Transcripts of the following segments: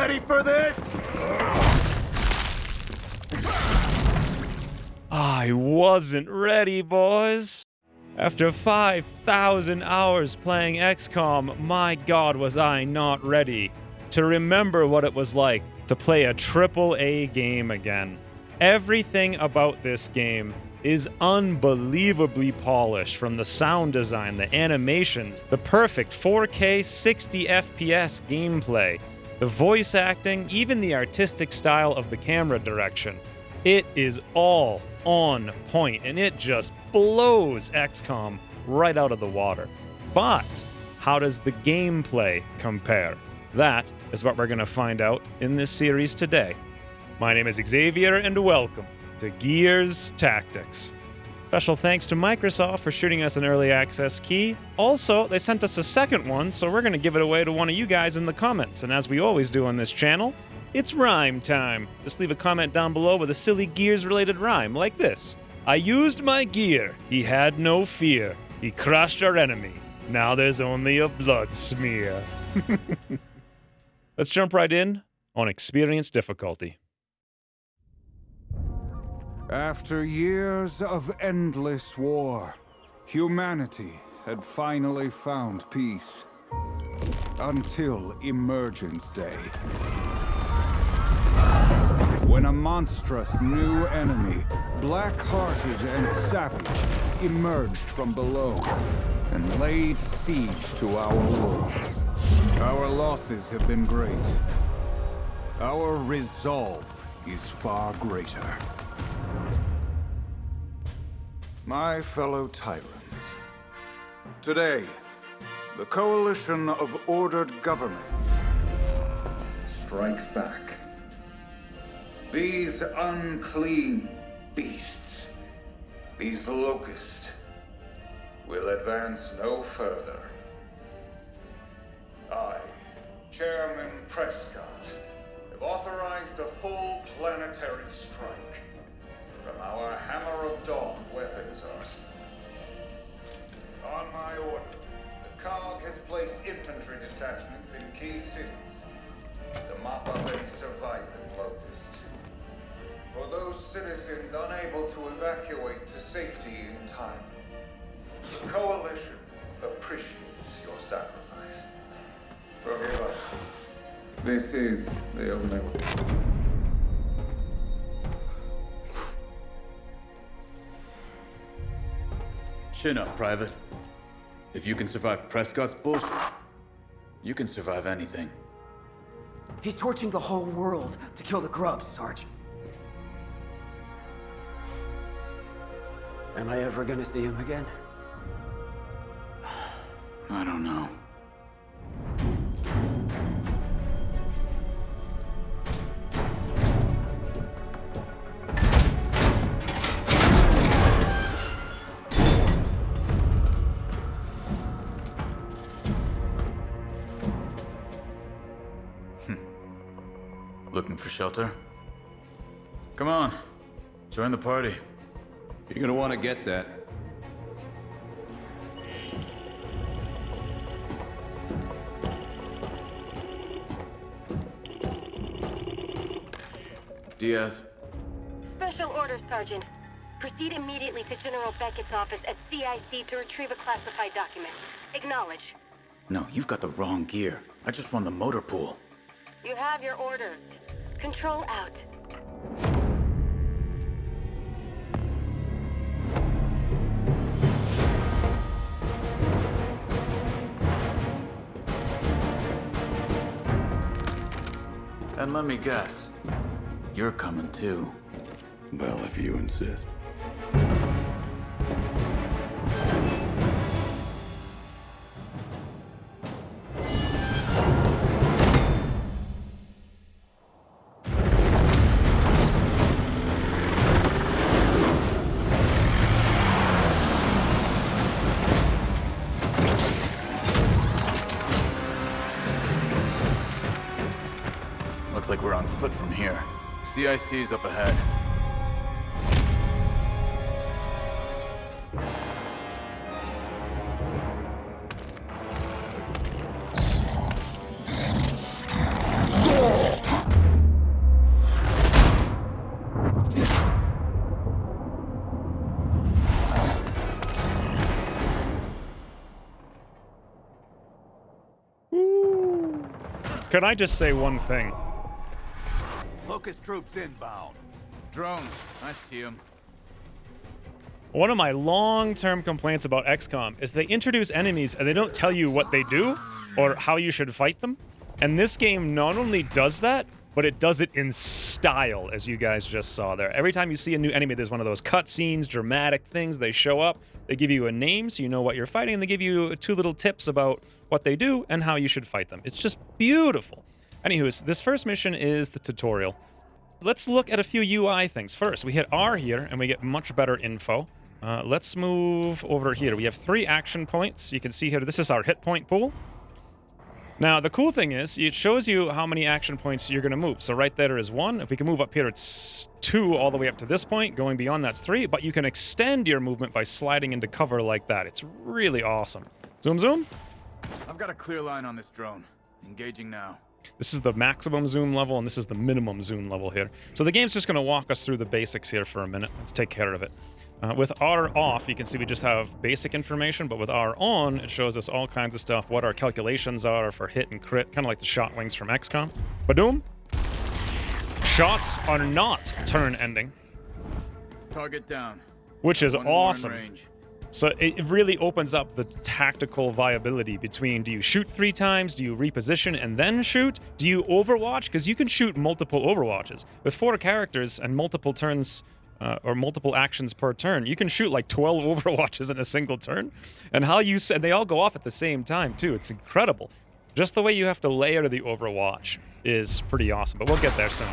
ready for this? I wasn't ready, boys. After 5,000 hours playing XCOM, my god was I not ready to remember what it was like to play a AAA game again. Everything about this game is unbelievably polished, from the sound design, the animations, the perfect 4K 60 FPS gameplay, the voice acting, even the artistic style of the camera direction. It is all on point, and it just blows XCOM right out of the water. But how does the gameplay compare? That is what we're going to find out in this series today. My name is Xavier, and welcome to Gears Tactics. Special thanks to Microsoft for shooting us an early access key. Also, they sent us a second one, so we're going to give it away to one of you guys in the comments. And as we always do on this channel, it's rhyme time. Just leave a comment down below with a silly Gears-related rhyme, like this. I used my gear. He had no fear. He crushed our enemy. Now there's only a blood smear. Let's jump right in on experience difficulty. After years of endless war, humanity had finally found peace. Until Emergence Day, when a monstrous new enemy, black-hearted and savage, emerged from below and laid siege to our world. Our losses have been great. Our resolve is far greater. My fellow tyrants, today, the coalition of ordered governments strikes back. These unclean beasts, these locusts, will advance no further. I, Chairman Prescott, have authorized a full planetary strike from our Hammer of Dawn weapons arsenal. On my order, the COG has placed infantry detachments in key cities to mop up any surviving locust. For those citizens unable to evacuate to safety in time, the Coalition appreciates your sacrifice. Forgive us. This is the only way. Chin up, Private. If you can survive Prescott's bullshit, you can survive anything. He's torching the whole world to kill the grubs, Sarge. Am I ever gonna see him again? I don't know. Looking for shelter? Come on, join the party. You're gonna want to get that. Diaz. Special orders, Sergeant. Proceed immediately to General Beckett's office at CIC to retrieve a classified document. Acknowledge. No, you've got the wrong gear. I just run the motor pool. You have your orders. Control out. And let me guess, you're coming too. Well, if you insist. Looks like we're on foot from here. CIC's up ahead. Can I just say one thing? Locust troops inbound. Drones. I see them. One of my long-term complaints about XCOM is they introduce enemies and they don't tell you what they do or how you should fight them. And this game not only does that, but it does it in style, as you guys just saw there. Every time you see a new enemy, there's one of those cutscenes, dramatic things. They show up, they give you a name so you know what you're fighting, and they give you 2 little tips about what they do and how you should fight them. It's just beautiful. Anywho, this first mission is the tutorial. Let's look at a few UI things first. We hit R here, and we get much better info. Let's move over here. We have 3 action points. You can see here, this is our hit point pool. Now, the cool thing is, it shows you how many action points you're going to move. So right there is 1. If we can move up here, it's 2 all the way up to this point. Going beyond, that's 3. But you can extend your movement by sliding into cover like that. It's really awesome. Zoom, zoom. I've got a clear line on this drone. Engaging now. This is the maximum zoom level, and this is the minimum zoom level here. So the game's just going to walk us through the basics here for a minute. Let's take care of it. With R off, you can see we just have basic information, but with R on, it shows us all kinds of stuff, what our calculations are for hit and crit, kind of like the shot wings from XCOM. Badoom! Shots are not turn-ending. Target down. Which is One more in awesome. range. So it really opens up the tactical viability between, do you shoot 3 times, do you reposition and then shoot, do you overwatch? Because you can shoot multiple overwatches. With 4 characters and multiple turns, or multiple actions per turn, you can shoot like 12 overwatches in a single turn. And how you and they all go off at the same time too. It's incredible. Just the way you have to layer the overwatch is pretty awesome, but we'll get there soon.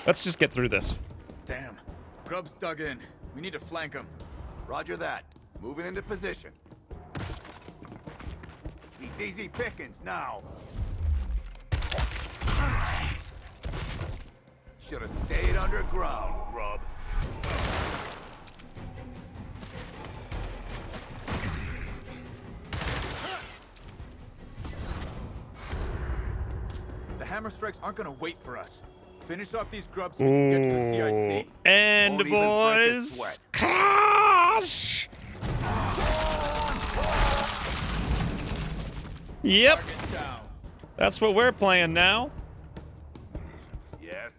Let's just get through this. Damn. Grub's dug in. We need to flank him. Roger that. Moving into position. He's easy pickings now. Should have stayed underground, grub. The hammer strikes aren't gonna wait for us. Finish off these grubs so we can get to the CIC. And Won't even break a boys, sweat. crash! Yep, Target down. that's what we're playing now. Yes.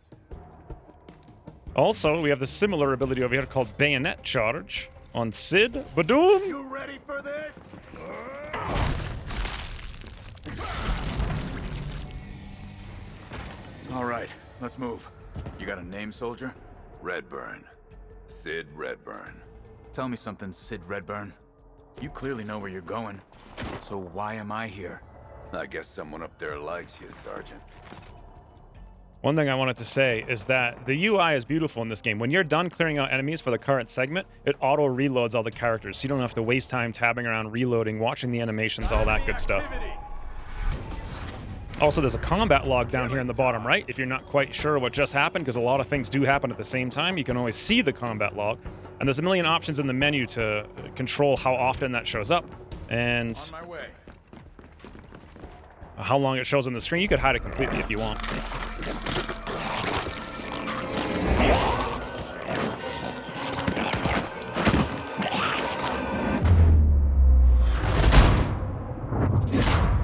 Also, we have the similar ability over here called Bayonet Charge on Sid. Badoom! You ready for this? All right, let's move. You got a name, soldier? Redburn. Sid Redburn. Tell me something, Sid Redburn. You clearly know where you're going. So why am I here? I guess someone up there likes you, Sergeant. One thing I wanted to say is that the UI is beautiful in this game. When you're done clearing out enemies for the current segment, it auto-reloads all the characters, so you don't have to waste time tabbing around, reloading, watching the animations, all that good stuff. Also, there's a combat log down here in the bottom right. If you're not quite sure what just happened, because a lot of things do happen at the same time, you can always see the combat log. And there's a million options in the menu to control how often that shows up, and On my way. how long it shows on the screen. You could hide it completely if you want.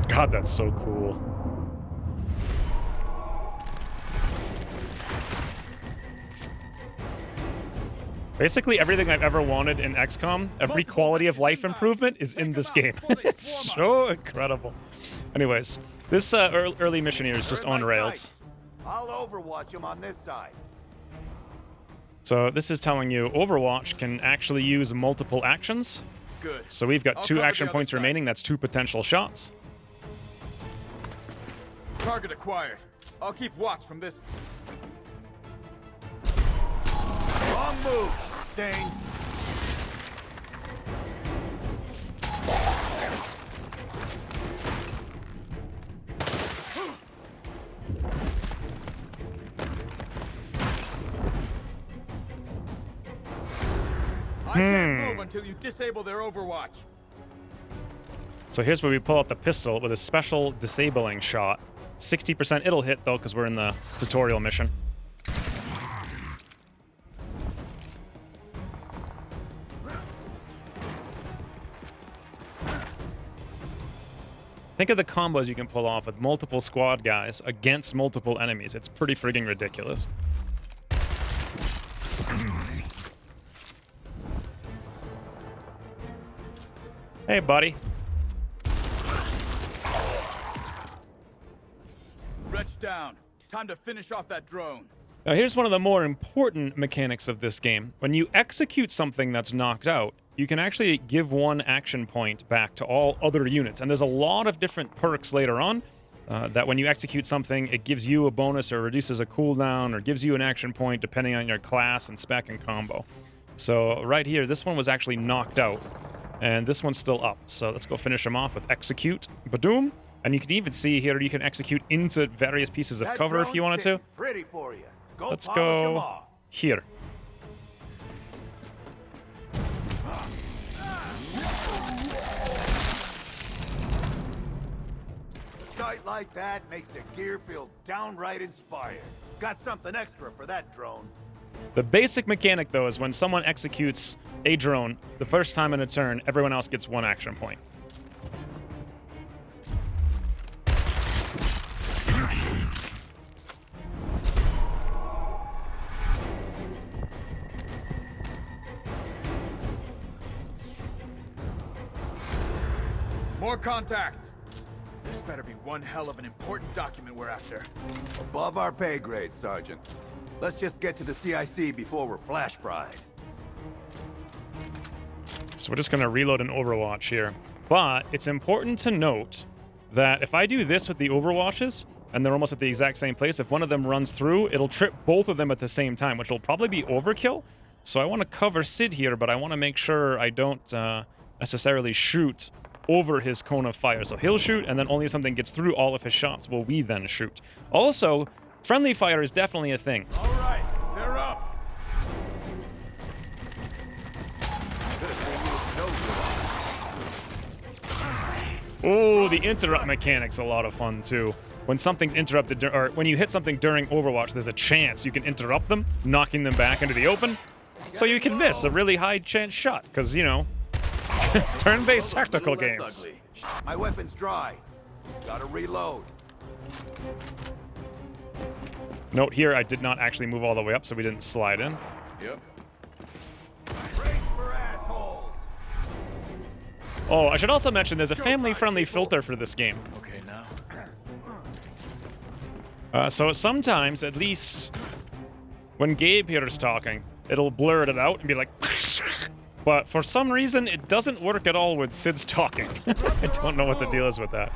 God, that's so cool. Basically, everything I've ever wanted in XCOM, every quality of life improvement is in this game. It's so incredible. Anyways, this early mission here is just on rails. I'll overwatch him on this side. So this is telling you Overwatch can actually use multiple actions. Good. So we've got I'll 2 cover action the other points side. remaining. That's 2 potential shots. Target acquired. I'll keep watch from this. Wrong move, Stains. I can't move until you disable their overwatch. So here's where we pull out the pistol with a special disabling shot. 60% it'll hit, though, because we're in the tutorial mission. Think of the combos you can pull off with multiple squad guys against multiple enemies. It's pretty friggin' ridiculous. Hey, buddy. Wretch down. Time to finish off that drone. Now, here's one of the more important mechanics of this game. When you execute something that's knocked out, you can actually give one action point back to all other units. And there's a lot of different perks later on that when you execute something, it gives you a bonus or reduces a cooldown or gives you an action point depending on your class and spec and combo. So right here, this one was actually knocked out. And this one's still up. So let's go finish him off with execute. Badoom. And you can even see here, you can execute into various pieces of cover if you wanted to. Pretty for you. Let's polish 'em go off. here. A sight like that makes a gear feel downright inspired. Got something extra for that drone. The basic mechanic, though, is when someone executes a drone the first time in a turn, everyone else gets one action point. More contacts. This better be one hell of an important document we're after. Above our pay grade, Sergeant. Let's just get to the CIC before we're flash fried. So we're just going to reload an Overwatch here. But it's important to note that if I do this with the Overwatches, and they're almost at the exact same place, if one of them runs through, it'll trip both of them at the same time, which will probably be overkill. So I want to cover Sid here, but I want to make sure I don't necessarily shoot over his cone of fire. So he'll shoot, and then only if something gets through all of his shots will we then shoot. Also, friendly fire is definitely a thing. All right, they're up. Oh, the interrupt mechanic's a lot of fun, too. When something's interrupted, or when you hit something during Overwatch, there's a chance you can interrupt them, knocking them back into the open. So you can miss a really high chance shot, because, you know, turn-based tactical games. My weapon's dry. Gotta reload. Note here, I did not actually move all the way up, so we didn't slide in. Yep. Brace for assholes. Oh, I should also mention there's a family-friendly filter for this game. Okay, now. So sometimes, at least when Gabe here is talking, it'll blur it out and be like, but for some reason, it doesn't work at all when Sid's talking. I don't know what the deal is with that.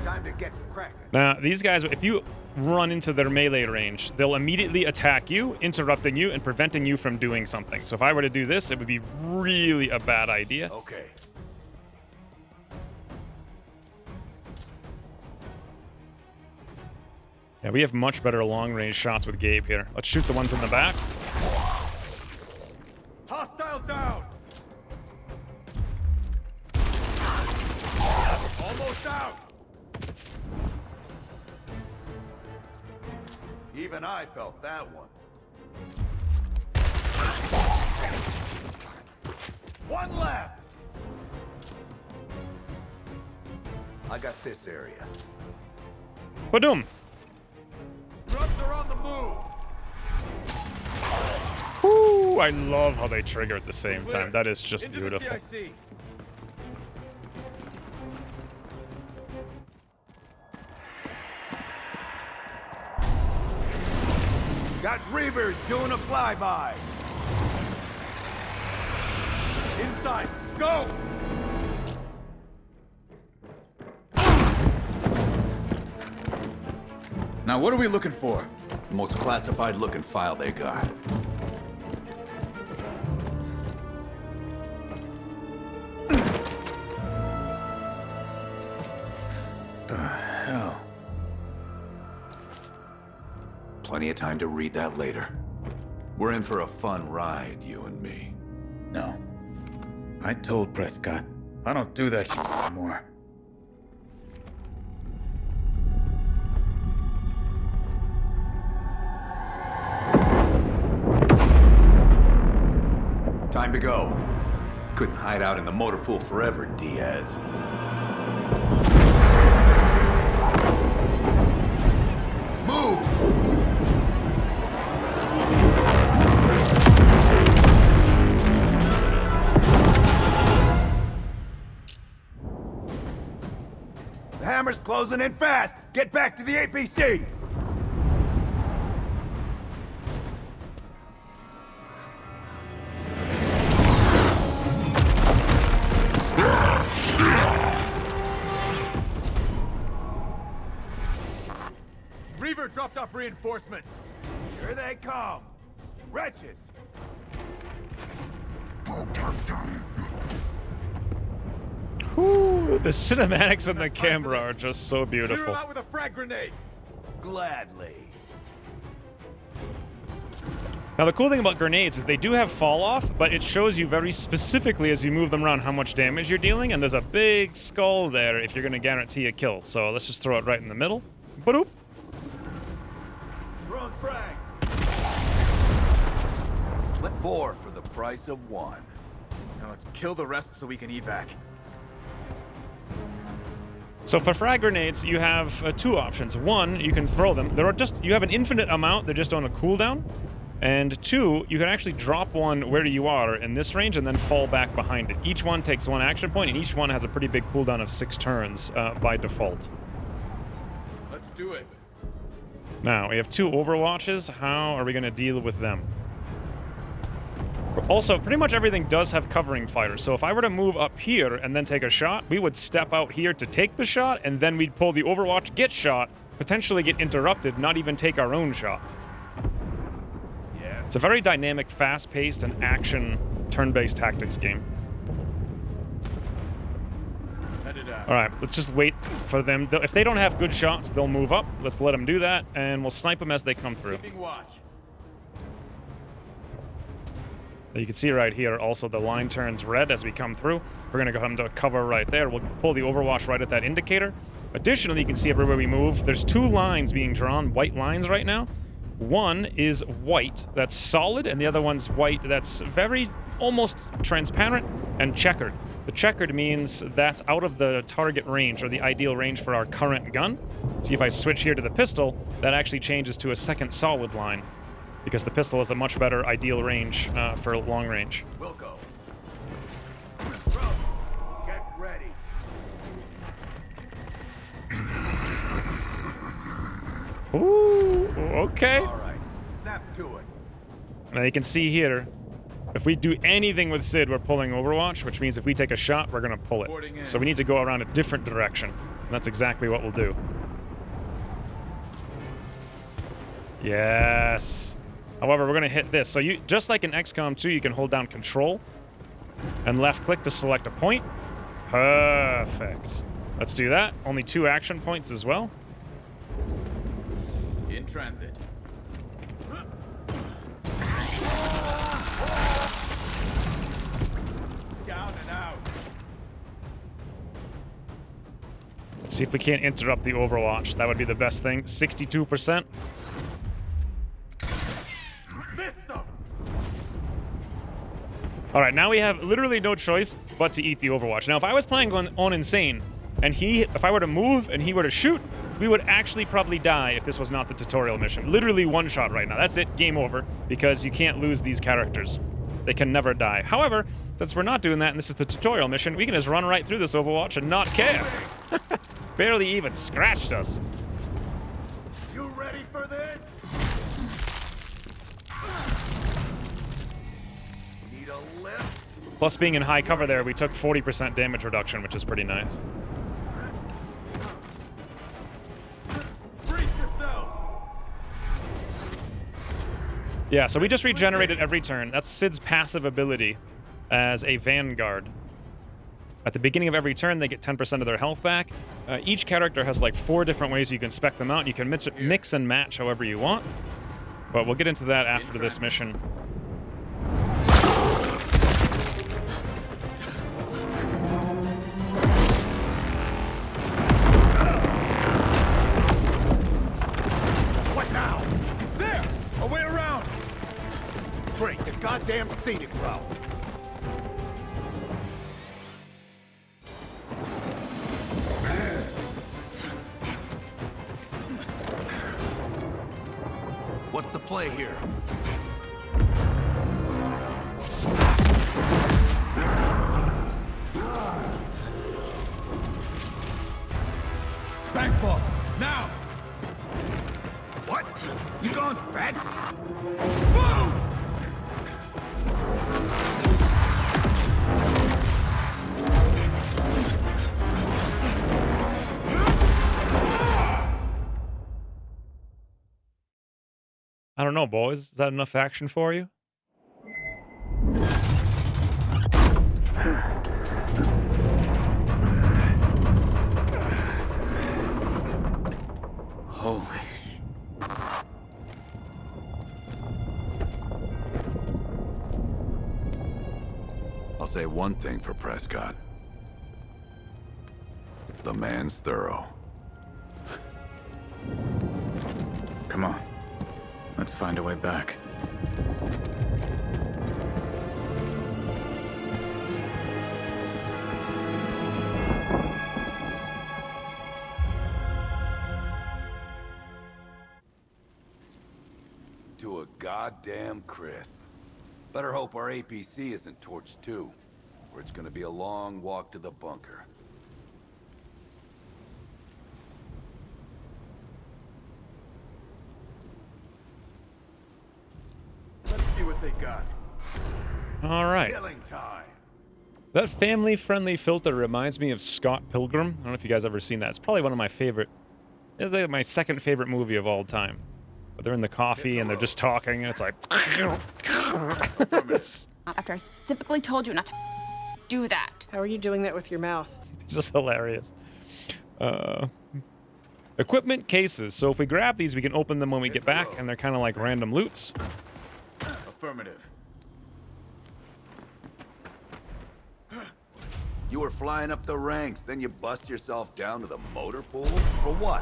Time to get cracking. Now, these guys, if you run into their melee range, they'll immediately attack you, interrupting you and preventing you from doing something. So if I were to do this, it would be really a bad idea. Okay. Yeah, we have much better long-range shots with Gabe here. Let's shoot the ones in the back. Hostile down. Almost out. Even I felt that one. One left. I got this area. Badoom! Grubs are on the move. Ooh, I love how they trigger at the same time. That is just Into beautiful. The CIC. Got Reavers doing a flyby. Inside, go! Now, what are we looking for? The most classified looking file they got. The hell? Plenty of time to read that later. We're in for a fun ride, you and me. No. I told Prescott, I don't do that shit anymore. Time to go. Couldn't hide out in the motor pool forever, Diaz. Move! The hammer's closing in fast! Get back to the APC! Reaver dropped off reinforcements. Here they come. Wretches. Whew, the cinematics and the camera are just so Clear beautiful. him out with a frag grenade. Gladly. Now the cool thing about grenades is they do have fall off, but it shows you very specifically as you move them around how much damage you're dealing, and there's a big skull there if you're going to guarantee a kill. So let's just throw it right in the middle. Ba-doop. Throwing frag. Slip 4 for the price of 1. Now let's kill the rest so we can evac. So for frag grenades, you have two options. One, you can throw them. You have an infinite amount, they're just on a cooldown. And two, you can actually drop one where you are in this range and then fall back behind it. Each one takes 1 action point, and each one has a pretty big cooldown of 6 turns by default. Let's do it. Now, we have 2 overwatches. How are we going to deal with them? Also, pretty much everything does have covering fire. So if I were to move up here and then take a shot, we would step out here to take the shot, and then we'd pull the overwatch, get shot, potentially get interrupted, not even take our own shot. It's a very dynamic, fast-paced, and action turn-based tactics game. All right, let's just wait for them. If they don't have good shots, they'll move up. Let's let them do that, and we'll snipe them as they come through. You can see right here, also the line turns red as we come through. We're gonna go ahead and cover right there. We'll pull the overwatch right at that indicator. Additionally, you can see everywhere we move, there's 2 lines being drawn, white lines right now. One is white, that's solid, and the other one's white, that's very almost transparent and checkered. The checkered means that's out of the target range, or the ideal range for our current gun. See, if I switch here to the pistol, that actually changes to a second solid line, because the pistol has a much better ideal range for long range. We'll go. Bro, get ready. Ooh, okay. All right, snap to it. Now you can see here, if we do anything with Sid, we're pulling Overwatch, which means if we take a shot, we're gonna pull it. So we need to go around a different direction, and that's exactly what we'll do. Yes. However, we're gonna hit this. So you, just like in XCOM 2, you can hold down Control and left click to select a point. Perfect. Let's do that. Only 2 action points as well. In transit. Down and out. Let's see if we can't interrupt the Overwatch. That would be the best thing. 62%. All right, now we have literally no choice but to eat the Overwatch. Now, if I was playing on Insane, and if I were to move and he were to shoot, we would actually probably die if this was not the tutorial mission. Literally 1 shot right now. That's it, game over, because you can't lose these characters. They can never die. However, since we're not doing that and this is the tutorial mission, we can just run right through this Overwatch and not care. Barely even scratched us. You ready for this? Need a lift? Plus, being in high cover there, we took 40% damage reduction, which is pretty nice. Brace yourselves. Yeah, so we just regenerated every turn. That's Sid's passive ability as a Vanguard. At the beginning of every turn, they get 10% of their health back. Each character has like 4 different ways you can spec them out. You can mix and match however you want. But we'll get into that after this mission. What now? There! A way around! Great, the goddamn scenic route. What's the play here? Backfall! Now! What? You going back? Move! I don't know, boys. Is that enough action for you? Holy. I'll say one thing for Prescott. The man's thorough. Come on. Let's find a way back. To a goddamn crisp. Better hope our APC isn't torched too, or it's gonna be a long walk to the bunker. Let's see what they got. All right. Killing time. That family-friendly filter reminds me of Scott Pilgrim. I don't know if you guys ever seen that. It's probably one of my favorite. It's like my second favorite movie of all time. But they're in the coffee and they're just talking, and it's like. After I specifically told you not to do that. How are you doing that with your mouth? It's just hilarious. Equipment cases. So if we grab these, we can open them when we get back, and they're kind of like random loots. Affirmative. You were flying up the ranks, then you bust yourself down to the motor pool? For what?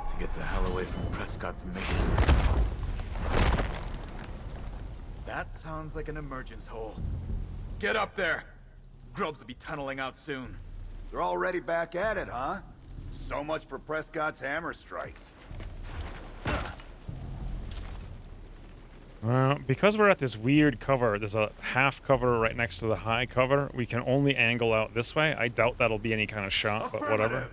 To get the hell away from Prescott's minions. That sounds like an emergence hole. Get up there! Grubs will be tunneling out soon. They're already back at it, huh? So much for Prescott's hammer strikes. Because we're at this weird cover, there's a half cover right next to the high cover, we can only angle out this way. I doubt that'll be any kind of shot, but whatever.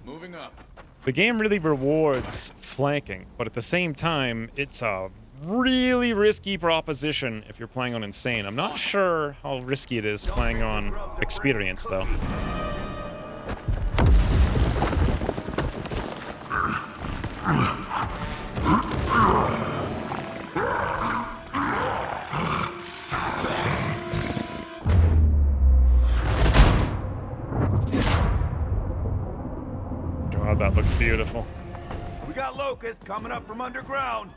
Moving up. The game really rewards flanking, but at the same time, it's a really risky proposition if you're playing on Insane. I'm not sure how risky it is playing on Experience, though. God, that looks beautiful. We got locusts coming up from underground.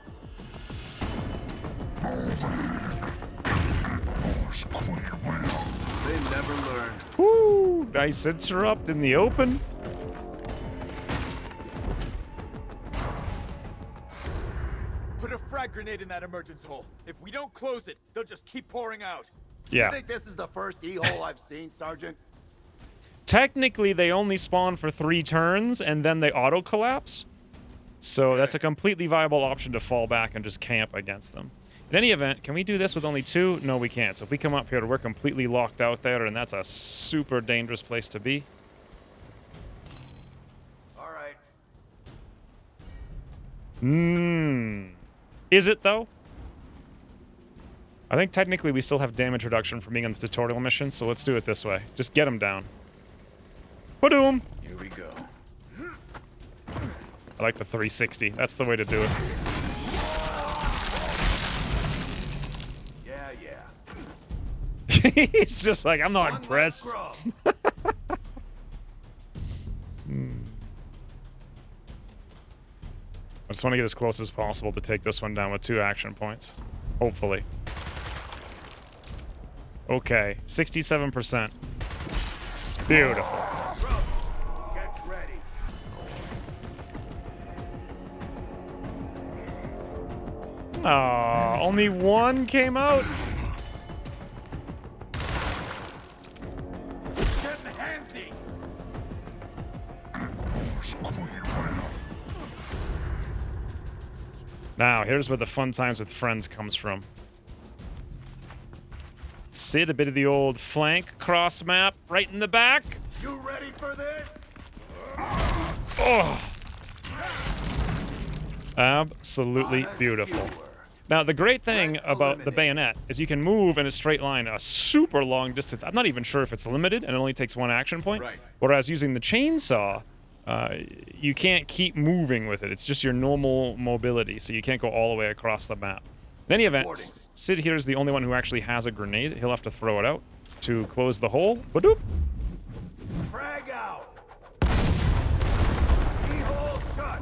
They never learn. Woo! Nice interrupt in the open. Put a frag grenade in that emergence hole. If we don't close it, they'll just keep pouring out. Yeah. You think this is the first E-hole I've seen, Sergeant? Technically, they only spawn for 3 turns, and then they auto-collapse. So that's a completely viable option to fall back and just camp against them. In any event, can we do this with only 2? No, we can't. So if we come up here, we're completely locked out there, and that's a super dangerous place to be. All right. Is it, though? I think technically we still have damage reduction from being on the tutorial mission, so let's do it this way. Just get him down. Ba-doom! Here we go. I like the 360. That's the way to do it. Yeah. He's just like, I'm not impressed. I just want to get as close as possible to take this one down with 2 action points. Hopefully. Okay, 67%. Beautiful. Get ready. Aw, only 1 came out? Getting handsy. Now, here's where the fun times with friends comes from. Sid, a bit of the old flank cross map right in the back. You ready for this? Oh. Absolutely beautiful. Now, the great thing about the bayonet is you can move in a straight line a super long distance. I'm not even sure if it's limited and it only takes one action point. Right. Whereas using the chainsaw, you can't keep moving with it. It's just your normal mobility, so you can't go all the way across the map. In any event, Sid here is the only one who actually has a grenade. He'll have to throw it out to close the hole. Ba-doop. Frag out. Keyhole shut.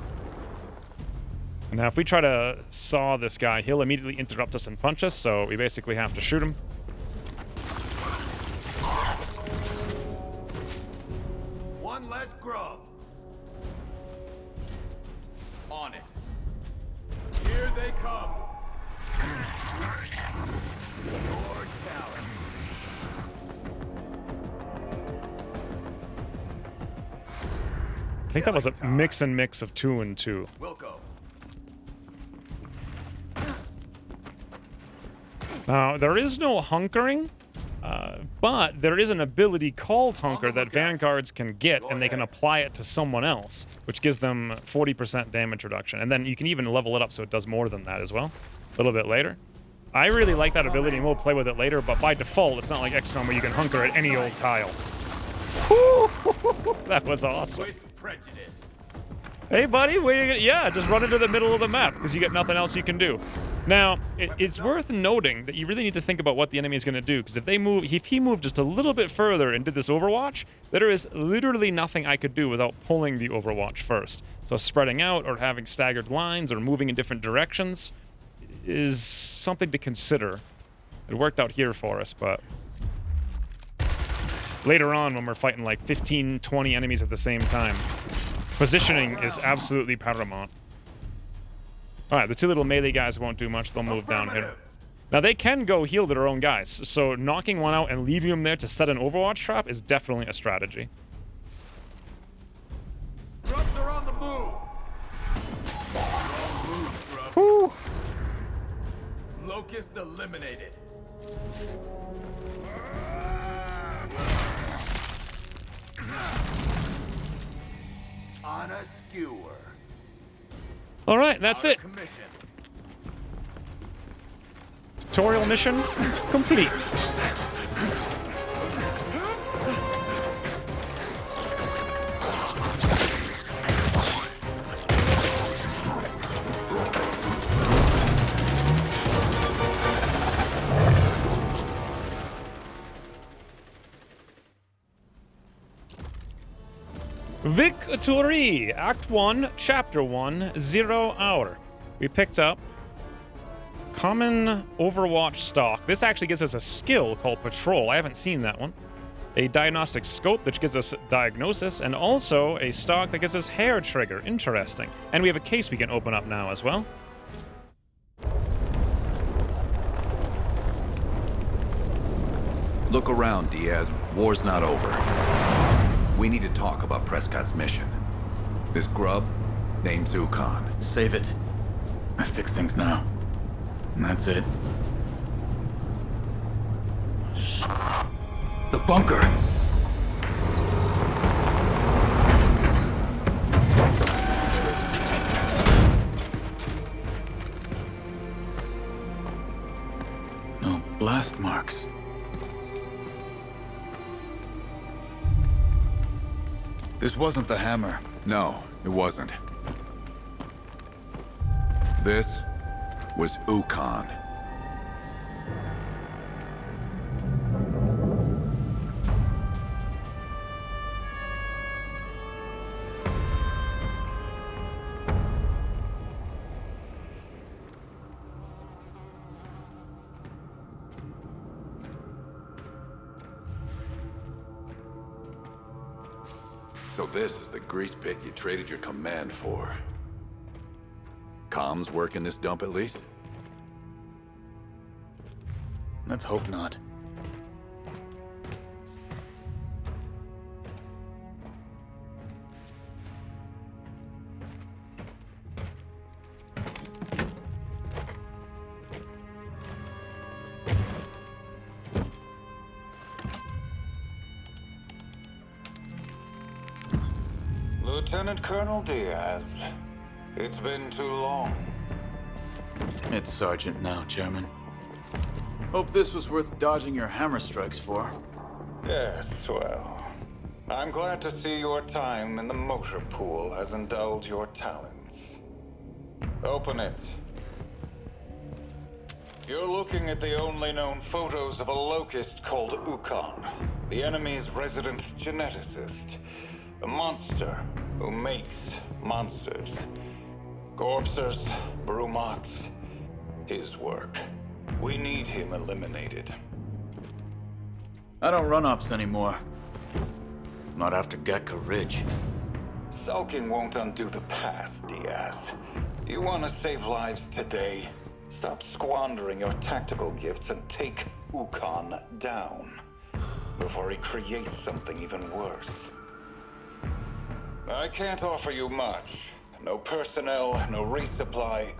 Now, if we try to saw this guy, he'll immediately interrupt us and punch us, so we basically have to shoot him. One less grub. On it. Here they come. Your talent. I think that was a mix and mix of 2 and 2. We'll go. Now, there is no hunkering, but there is an ability called Hunker that Vanguards can get, and they can apply it to someone else, which gives them 40% damage reduction. And then you can even level it up so it does more than that as well, a little bit later. I really like that ability, and we'll play with it later, but by default, it's not like XCOM where you can hunker at any old tile. That was awesome. With prejudice. Hey, buddy, where you gonna... Yeah, just run into the middle of the map, because you got nothing else you can do. Now, it's worth noting that you really need to think about what the enemy is going to do, because if he moved just a little bit further and did this Overwatch, there is literally nothing I could do without pulling the Overwatch first. So spreading out or having staggered lines or moving in different directions is something to consider. It worked out here for us, but later on when we're fighting like 15, 20 enemies at the same time, positioning is absolutely paramount. Alright, the 2 little melee guys won't do much. They'll move down here. Now, they can go heal their own guys, so knocking one out and leaving them there to set an Overwatch trap is definitely a strategy. Grubs are on the move. Wrong move, grub. Whew. Locust eliminated. On a skewer. Alright, that's it. Commission. Tutorial mission complete. Victory! Act 1, Chapter 1, 0 hour. We picked up common Overwatch stock. This actually gives us a skill called Patrol. I haven't seen that one. A diagnostic scope, which gives us diagnosis, and also a stock that gives us hair trigger. Interesting. And we have a case we can open up now as well. Look around, Diaz. War's not over. We need to talk about Prescott's mission. This grub named Zukon. Save it. I fix things now. And that's it. The bunker! No blast marks. This wasn't the hammer. No, it wasn't. This was Ukon. So this is the grease pit you traded your command for. Comms work in this dump at least? Let's hope not. Lieutenant Colonel Diaz, it's been too long. It's Sergeant now, Chairman. Hope this was worth dodging your hammer strikes for. Yes, well, I'm glad to see your time in the motor pool has indulged your talents. Open it. You're looking at the only known photos of a locust called Ukon, the enemy's resident geneticist. A monster who makes monsters. Corpsers, Brumox, his work. We need him eliminated. I don't run ops anymore. Not after Gatka Ridge. Sulking won't undo the past, Diaz. You want to save lives today? Stop squandering your tactical gifts and take Ukon down before he creates something even worse. I can't offer you much. No personnel, no resupply.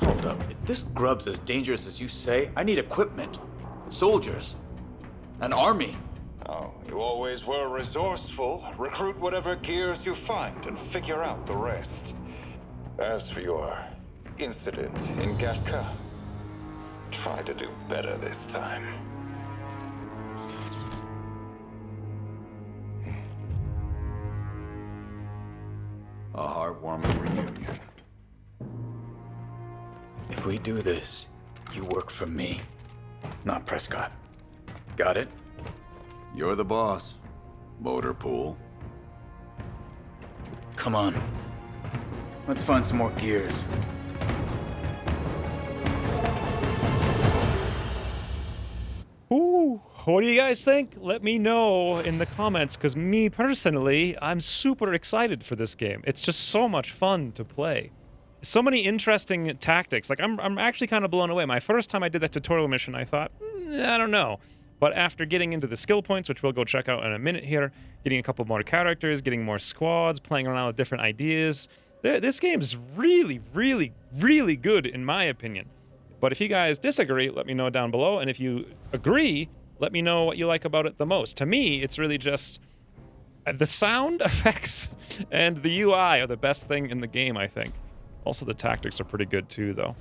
Hold up. If this grub's as dangerous as you say, I need equipment. Soldiers. An army. Oh, you always were resourceful. Recruit whatever gears you find and figure out the rest. As for your incident in Gatka, try to do better this time. A heartwarming reunion. If we do this, you work for me, not Prescott. Got it? You're the boss. Motor pool. Come on. Let's find some more gears. Ooh, what do you guys think? Let me know in the comments, because me personally, I'm super excited for this game. It's just so much fun to play. So many interesting tactics. Like, I'm actually kind of blown away. My first time I did that tutorial mission, I thought, I don't know. But after getting into the skill points, which we'll go check out in a minute here, getting a couple more characters, getting more squads, playing around with different ideas, this game's really, really, really good in my opinion. But if you guys disagree, let me know down below. And if you agree, let me know what you like about it the most. To me, it's really just the sound effects and the UI are the best thing in the game, I think. Also, the tactics are pretty good too, though.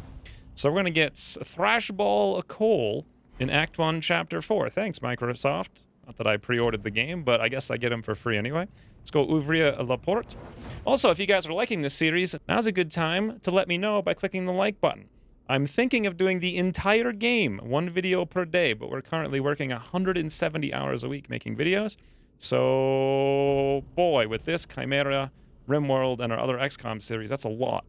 So we're going to get Thrashball Cole in Act 1, Chapter 4. Thanks, Microsoft. Not that I pre-ordered the game, but I guess I get them for free anyway. Let's go Ouvrir la Porte. Also, if you guys are liking this series, now's a good time to let me know by clicking the like button. I'm thinking of doing the entire game, one video per day, but we're currently working 170 hours a week making videos. So, boy, with this, Chimera, RimWorld, and our other XCOM series, that's a lot.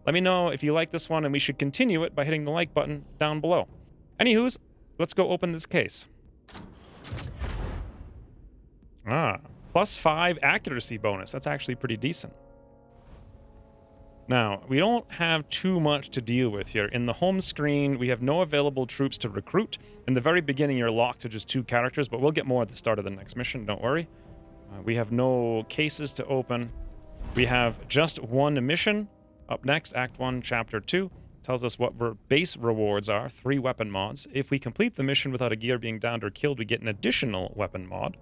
Let me know if you like this one, and we should continue it by hitting the like button down below. Anywho's, let's go open this case. +5 accuracy bonus. That's actually pretty decent. Now, we don't have too much to deal with here. In the home screen, we have no available troops to recruit. In the very beginning, you're locked to just 2 characters, but we'll get more at the start of the next mission, don't worry. We have no cases to open. We have just 1 mission. Up next, Act 1, Chapter 2. Tells us what base rewards are, 3 weapon mods. If we complete the mission without a gear being downed or killed, we get an additional weapon mod.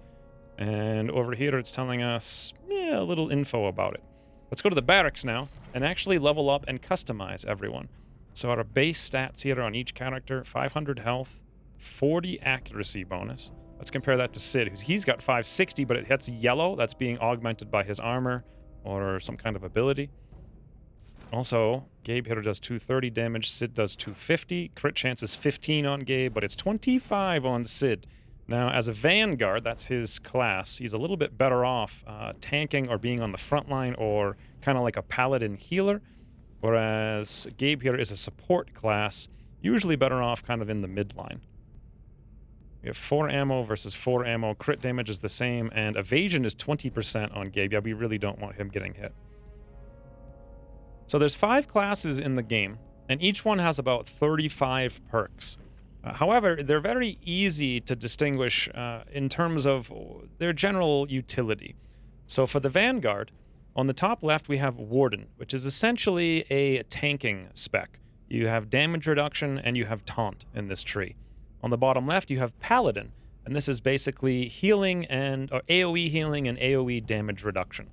And over here, it's telling us a little info about it. Let's go to the barracks now and actually level up and customize everyone. So our base stats here on each character, 500 health, 40 accuracy bonus. Let's compare that to Sid. He's got 560, but that's yellow. That's being augmented by his armor or some kind of ability. Also, Gabe here does 230 damage, Sid does 250. Crit chance is 15 on Gabe, but it's 25 on Sid. Now, as a Vanguard, that's his class, he's a little bit better off tanking or being on the front line or kind of like a paladin healer, whereas Gabe here is a support class, usually better off kind of in the midline. We have 4 ammo versus 4 ammo. Crit damage is the same, and evasion is 20% on Gabe. Yeah, we really don't want him getting hit. So there's 5 classes in the game, and each one has about 35 perks. However, they're very easy to distinguish in terms of their general utility. So for the Vanguard, on the top left we have Warden, which is essentially a tanking spec. You have damage reduction and you have taunt in this tree. On the bottom left you have Paladin, And this is basically healing or AoE healing and AoE damage reduction.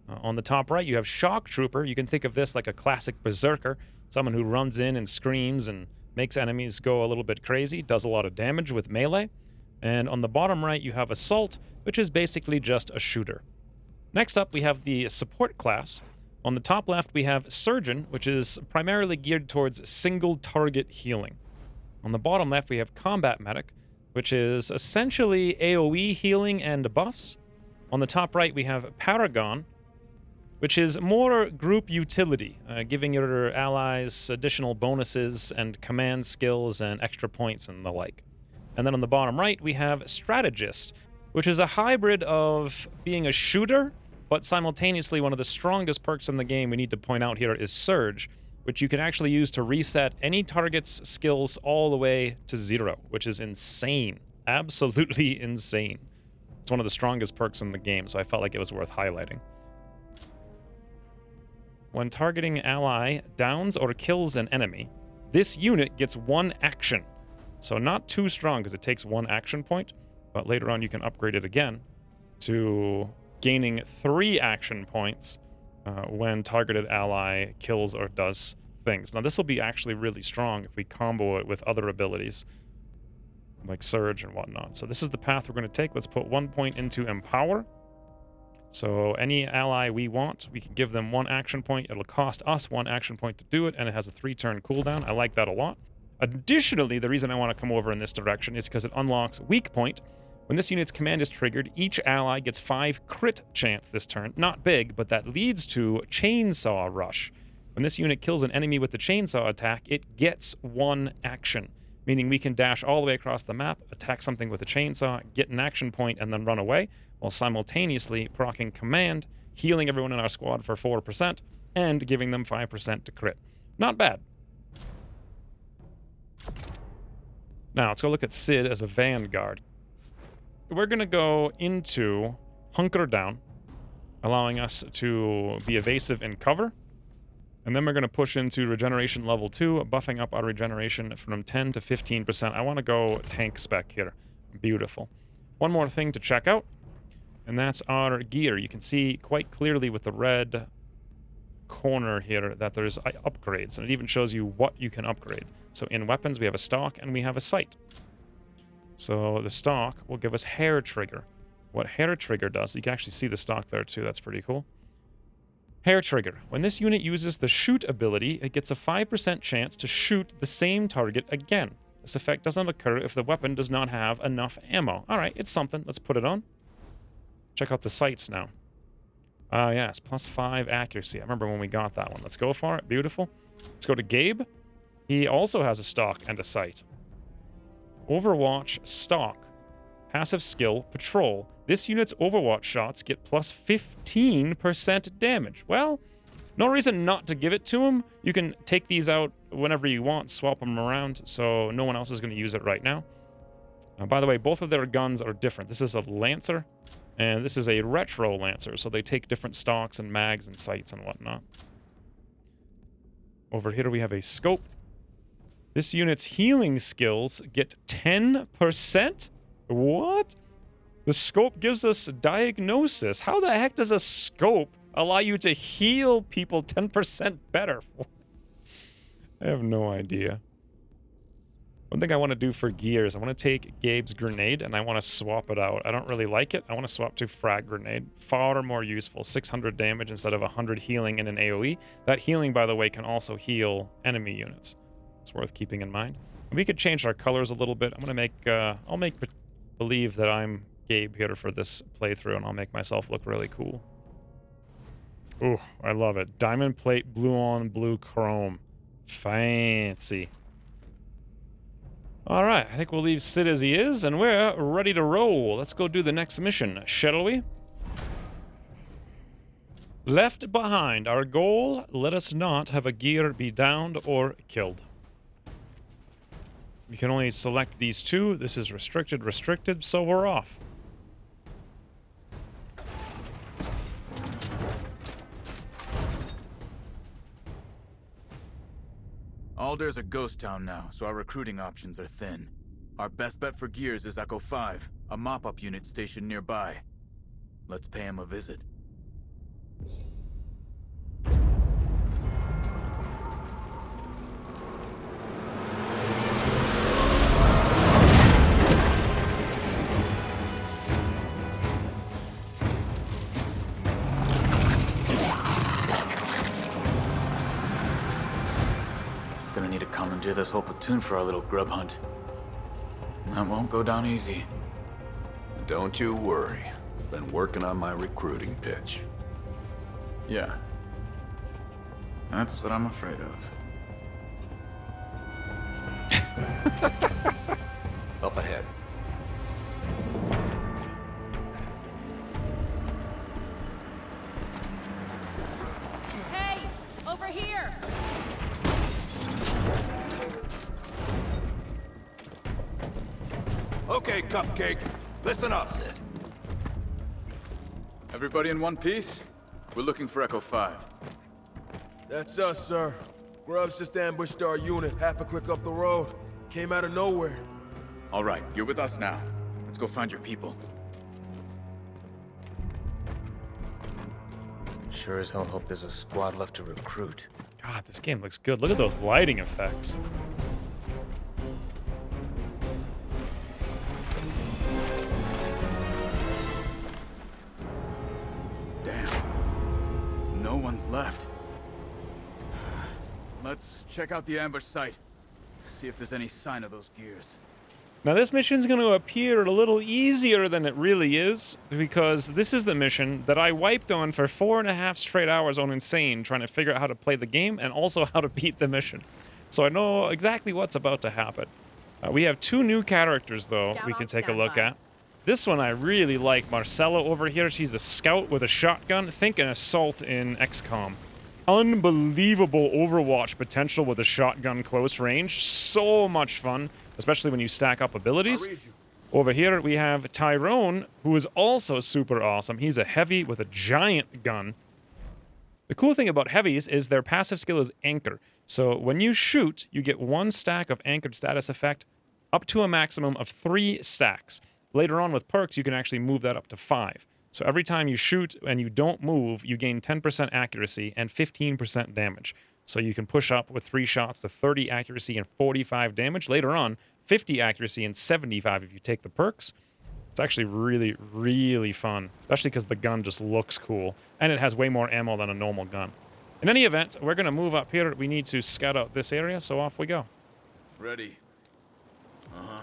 On the top right, you have Shock Trooper. You can think of this like a classic berserker, someone who runs in and screams and makes enemies go a little bit crazy, does a lot of damage with melee. And on the bottom right, you have Assault, which is basically just a shooter. Next up, we have the support class. On the top left, we have Surgeon, which is primarily geared towards single target healing. On the bottom left, we have Combat Medic, which is essentially AoE healing and buffs. On the top right, we have Paragon, which is more group utility, giving your allies additional bonuses and command skills and extra points and the like. And then on the bottom right, we have Strategist, which is a hybrid of being a shooter, but simultaneously one of the strongest perks in the game we need to point out here is Surge, which you can actually use to reset any target's skills all the way to 0, which is insane. Absolutely insane. It's one of the strongest perks in the game, so I felt like it was worth highlighting. When targeting ally downs or kills an enemy, this unit gets 1 action. So not too strong because it takes 1 action point, but later on you can upgrade it again to gaining 3 action points when targeted ally kills or does things. Now this will be actually really strong if we combo it with other abilities like Surge and whatnot. So this is the path we're going to take. Let's put 1 point into Empower. So any ally we want, we can give them 1 action point. It'll cost us 1 action point to do it, and it has a 3-turn cooldown. I like that a lot. Additionally, the reason I want to come over in this direction is because it unlocks Weak Point. When this unit's command is triggered, each ally gets 5 crit chance this turn. Not big, but that leads to Chainsaw Rush. When this unit kills an enemy with the chainsaw attack, it gets 1 action, meaning we can dash all the way across the map, attack something with a chainsaw, get an action point, and then run away, while simultaneously proccing command, healing everyone in our squad for 4%, and giving them 5% to crit. Not bad. Now, let's go look at Sid as a Vanguard. We're going to go into Hunker Down, allowing us to be evasive in cover. And then we're going to push into Regeneration Level 2, buffing up our regeneration from 10 to 15%. I want to go tank spec here. Beautiful. One more thing to check out, and that's our gear. You can see quite clearly with the red corner here that there's upgrades, and it even shows you what you can upgrade. So in weapons, we have a stock and we have a sight. So the stock will give us Hair Trigger. What Hair Trigger does, you can actually see the stock there too, that's pretty cool. Hair Trigger. When this unit uses the Shoot ability, it gets a 5% chance to shoot the same target again. This effect doesn't occur if the weapon does not have enough ammo. Alright, it's something. Let's put it on. Check out the sights now. Yes, +5 accuracy. I remember when we got that one. Let's go for it. Beautiful. Let's go to Gabe. He also has a stock and a sight. Overwatch stock. Passive skill, patrol. This unit's Overwatch shots get +15% damage. Well, no reason not to give it to him. You can take these out whenever you want, swap them around, so no one else is going to use it right now. By the way, both of their guns are different. This is a Lancer, and this is a Retro Lancer, so they take different stocks and mags and sights and whatnot. Over here we have a scope. This unit's healing skills get 10%? What? The scope gives us diagnosis. How the heck does a scope allow you to heal people 10% better? I have no idea. One thing I want to do for gears, I want to take Gabe's grenade and I want to swap it out. I don't really like it. I want to swap to frag grenade. Far more useful. 600 damage instead of 100 healing in an AoE. That healing, by the way, can also heal enemy units. It's worth keeping in mind. We could change our colors a little bit. I'm going to make, I'll make believe that I'm Gabe here for this playthrough, and I'll make myself look really cool. Ooh, I love it. Diamond plate, blue on blue chrome. Fancy. All right, I think we'll leave Sid as he is, and we're ready to roll. Let's go do the next mission, shall we? Left behind. Our goal, let us not have a gear be downed or killed. We can only select these two. This is restricted, so we're off. Alder's a ghost town now, so our recruiting options are thin. Our best bet for gears is Echo 5, a mop-up unit stationed nearby. Let's pay him a visit. Gonna need to commandeer this whole platoon for our little grub hunt. That won't go down easy. Don't you worry. Been working on my recruiting pitch. Yeah. That's what I'm afraid of. Up ahead. Hey! Over here! Okay, cupcakes. Listen up. Everybody in one piece? We're looking for Echo 5. That's us, sir. Grubs just ambushed our unit half a click up the road. Came out of nowhere. All right, you're with us now. Let's go find your people. Sure as hell hope there's a squad left to recruit. God, this game looks good. Look at those lighting effects. Damn. No one's left. Let's check out the ambush site. See if there's any sign of those gears. Now this mission's going to appear a little easier than it really is, because this is the mission that I wiped on for 4.5 straight hours on Insane, trying to figure out how to play the game and also how to beat the mission. So I know exactly what's about to happen. We have 2 new characters, though, we can take a look at. This one I really like, Marcella over here. She's a scout with a shotgun. Think an assault in XCOM. Unbelievable Overwatch potential with a shotgun close range. So much fun, especially when you stack up abilities. Over here we have Tyrone, who is also super awesome. He's a heavy with a giant gun. The cool thing about heavies is their passive skill is Anchor. So when you shoot, you get 1 stack of Anchored status effect up to a maximum of 3 stacks. Later on with perks, you can actually move that up to 5. So every time you shoot and you don't move, you gain 10% accuracy and 15% damage. So you can push up with 3 shots to 30 accuracy and 45 damage. Later on, 50 accuracy and 75 if you take the perks. It's actually really, really fun, especially because the gun just looks cool. And it has way more ammo than a normal gun. In any event, we're going to move up here. We need to scout out this area, so off we go. Ready. Uh-huh.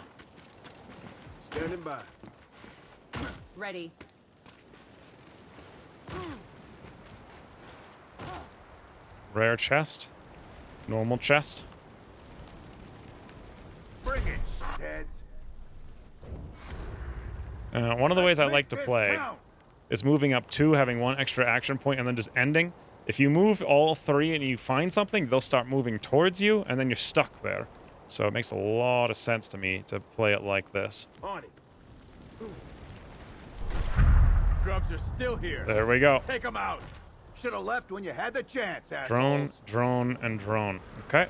Standing by. Ready. Rare chest. Normal chest. Bring it, shitheads. One of the ways I like to play is moving up 2, having 1 extra action point, and then just ending. If you move all 3 and you find something, they'll start moving towards you, and then you're stuck there. So it makes a lot of sense to me to play it like this. On it. Grubs are still here. There we go. Take them out. Should have left when you had the chance, assholes. Drone, drone, and drone. Okay.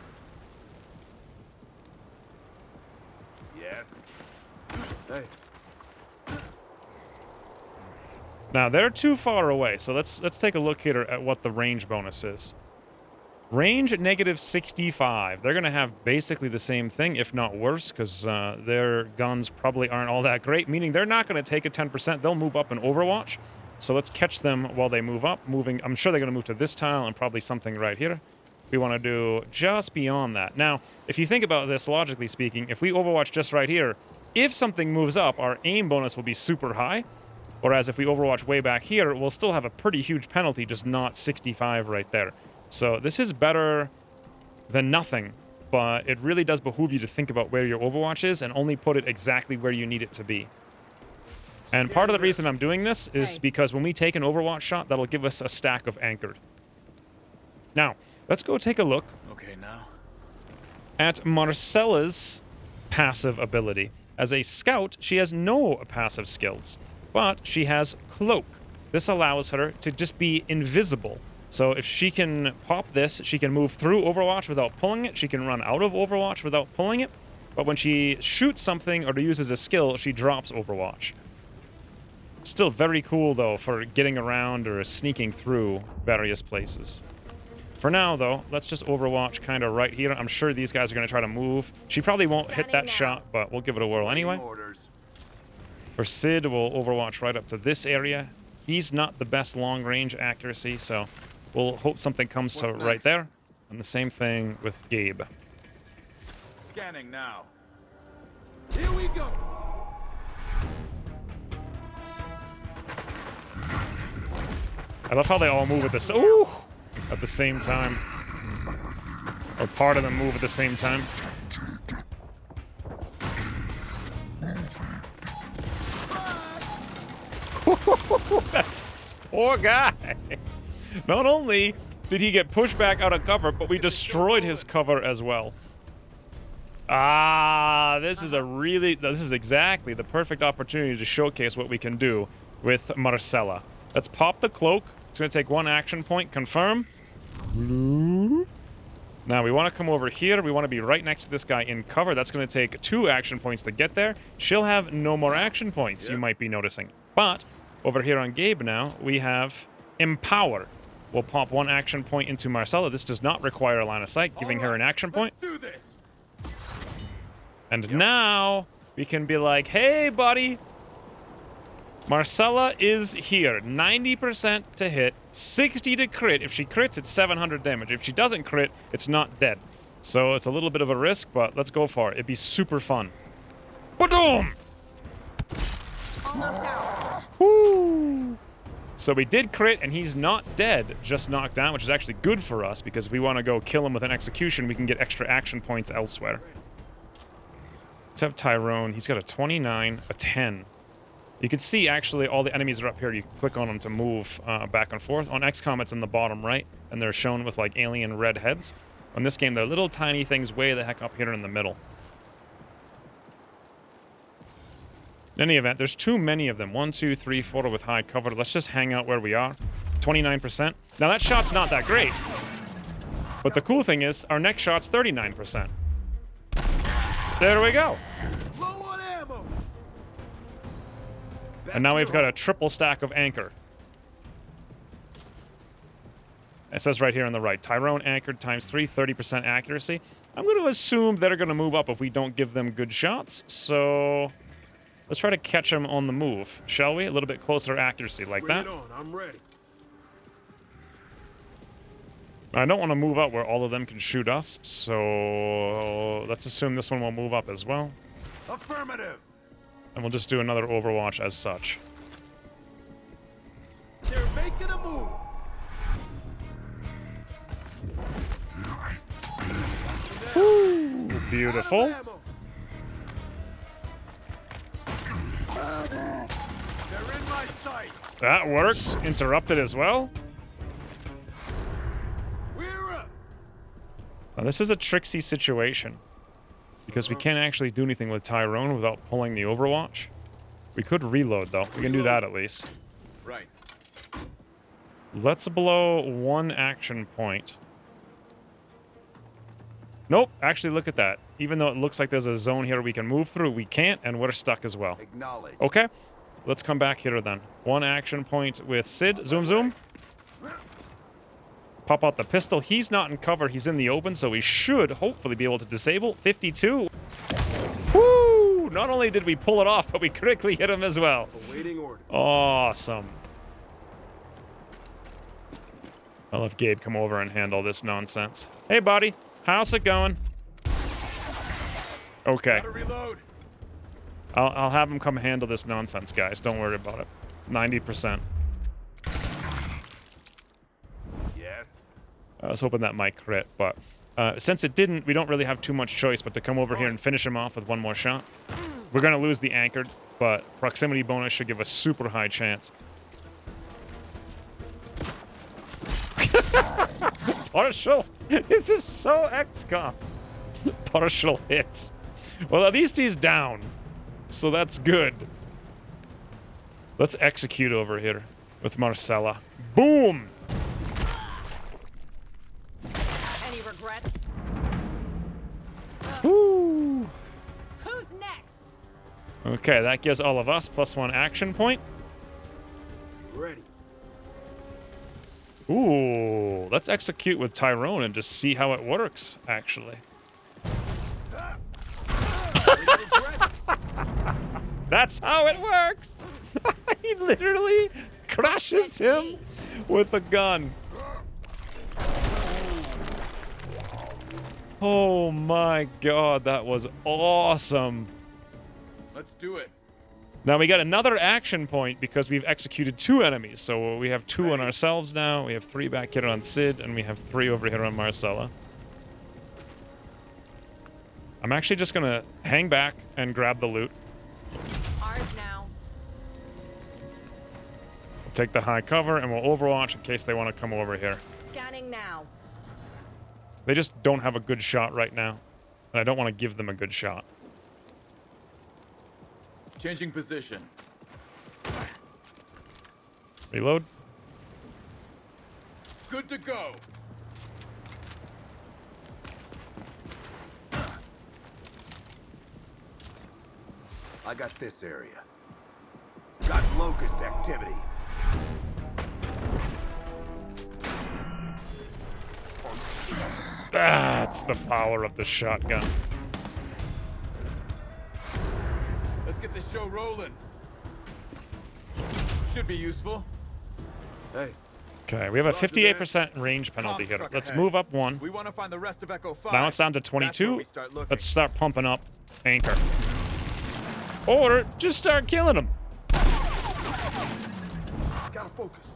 Yes. Hey. Now they're too far away, so let's take a look here at what the range bonus is. Range -65. They're gonna have basically the same thing, if not worse, because their guns probably aren't all that great. Meaning they're not gonna take a 10%. They'll move up in Overwatch. So let's catch them while they move up. I'm sure they're gonna move to this tile and probably something right here. We want to do just beyond that. Now, if you think about this logically speaking, if we Overwatch just right here, if something moves up, our aim bonus will be super high. Whereas if we Overwatch way back here, we'll still have a pretty huge penalty, just not 65 right there. So this is better than nothing, but it really does behoove you to think about where your Overwatch is and only put it exactly where you need it to be. And part of the reason I'm doing this is because when we take an Overwatch shot, that'll give us a stack of Anchored. Now, let's go take a look at Marcella's passive ability. As a scout, she has no passive skills, but she has Cloak. This allows her to just be invisible. So if she can pop this, she can move through Overwatch without pulling it. She can run out of Overwatch without pulling it. but when she shoots something or uses a skill, she drops Overwatch. Still very cool, though, for getting around or sneaking through various places. For now, though, let's just Overwatch kind of right here. I'm sure these guys are going to try to move. She probably won't hit that shot, but we'll give it a whirl anyway. For Sid, we'll Overwatch right up to this area. He's not the best long-range accuracy, so we'll hope something comes to right there. And the same thing with Gabe. Scanning now. Here we go. I love how they all move at the ooh, at the same time, or part of them move at the same time. Poor guy. Not only did he get pushed back out of cover, but we destroyed his cover as well. Ah, this is exactly the perfect opportunity to showcase what we can do with Marcella. Let's pop the cloak. It's going to take 1 action point. Confirm. Now, we want to come over here. We want to be right next to this guy in cover. That's going to take 2 action points to get there. She'll have no more action points, you might be noticing. But over here on Gabe now, we have Empower. We'll pop 1 action point into Marcella. This does not require a line of sight, giving her an action point. Do this. And now we can be like, hey, buddy. Marcella is here. 90% to hit, 60 to crit. If she crits, it's 700 damage. If she doesn't crit, it's not dead. So it's a little bit of a risk, but let's go for it. It'd be super fun. Ba-doom! Almost out. Woo! So we did crit, and he's not dead, just knocked down, which is actually good for us, because if we want to go kill him with an execution, we can get extra action points elsewhere. Let's have Tyrone. He's got a 29, a 10. You can see, actually, all the enemies are up here. You can click on them to move back and forth. On XCOM, it's in the bottom right, and they're shown with, like, alien red heads. On this game, they're little tiny things way the heck up here in the middle. In any event, there's too many of them. 1, 2, 3, 4 with high cover. Let's just hang out where we are. 29%. Now, that shot's not that great. But the cool thing is, our next shot's 39%. There we go. Low on ammo. And now we've got a triple stack of anchor. It says right here on the right, Tyrone anchored times 3, 30% accuracy. I'm going to assume they're going to move up if we don't give them good shots. So let's try to catch them on the move, shall we? A little bit closer accuracy like that. Bring it on, I'm ready. I don't want to move up where all of them can shoot us, so let's assume this one will move up as well. Affirmative. And we'll just do another Overwatch as such. They're making a move. Woo, beautiful. They're in my sight. That works. Interrupted as well. We're up. Now, this is a tricksy situation, because we can't actually do anything with Tyrone without pulling the Overwatch. We could reload, though. We can do that at least. Right. Let's blow 1 action point. Nope, actually, look at that. Even though it looks like there's a zone here we can move through, we can't, and we're stuck as well. Acknowledge. Okay, let's come back here then. 1 action point with Sid. Zoom, zoom. Pop out the pistol. He's not in cover. He's in the open, so we should hopefully be able to disable. 52. Woo! Not only did we pull it off, but we critically hit him as well. Awaiting order. Awesome. I'll have Gabe come over and handle this nonsense. Hey, buddy. How's it going? Okay. Gotta reload. I'll have him come handle this nonsense, guys. Don't worry about it. 90%. Yes. I was hoping that might crit, but since it didn't, we don't really have too much choice but to come over here and finish him off with 1 more shot. We're going to lose the anchored, but proximity bonus should give us super high chance. Partial. This is so XCOM. Partial hits. Well, at least he's down, so that's good. Let's execute over here with Marcella. Boom! Any regrets? Woo! Okay, that gives all of us +1 action point. Ready. Ooh, let's execute with Tyrone and just see how it works, actually. That's how it works! He literally crashes him with a gun. Oh my god, that was awesome. Let's do it. Now we got another action point because we've executed 2 enemies. So we have 2 on ourselves now, we have 3 back here on Sid, and we have 3 over here on Marcella. I'm actually just gonna hang back and grab the loot. Ours now. We'll take the high cover and we'll overwatch in case they want to come over here. Scanning now. They just don't have a good shot right now, and I don't want to give them a good shot. Changing position. Reload. Good to go. I got this area. Got locust activity. That's the power of the shotgun. Let's get this show rolling. Should be useful. Hey, Okay, we have a 58% range penalty here. Let's move up 1. We want to find the rest of Echo 5. Now it's down to That's where 22. we start looking. Let's start pumping up Anchor. Or just start killing them. gotta focus.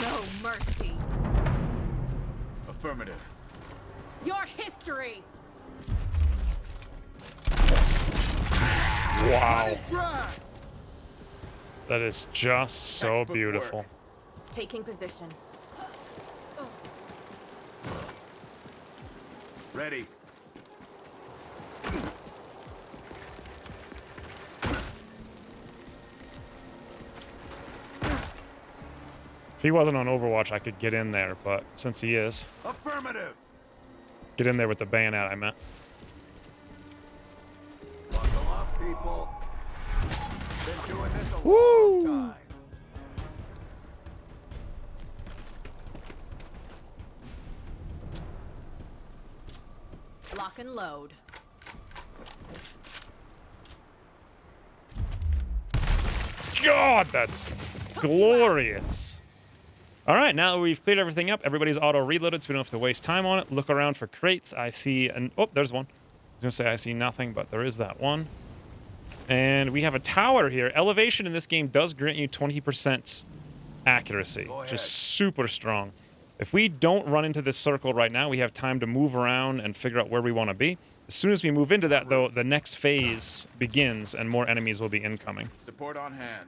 No mercy. Affirmative. Your history. Wow. That is just so Textbook beautiful. work. Taking position. Ready. If he wasn't on Overwatch, I could get in there, but since he is, Affirmative. get in there with the bayonet, I meant. Buckle up, people. Been doing this a Woo! long time. Lock and load. God, that's glorious. All right, now that we've cleared everything up, everybody's auto-reloaded, so we don't have to waste time on it. Look around for crates. I see an... Oh, there's one. I was going to say I see nothing, but there is that one. And we have a tower here. Elevation in this game does grant you 20% accuracy, which is super strong. If we don't run into this circle right now, we have time to move around and figure out where we want to be. As soon as we move into that, though, the next phase begins and more enemies will be incoming. Support on hand.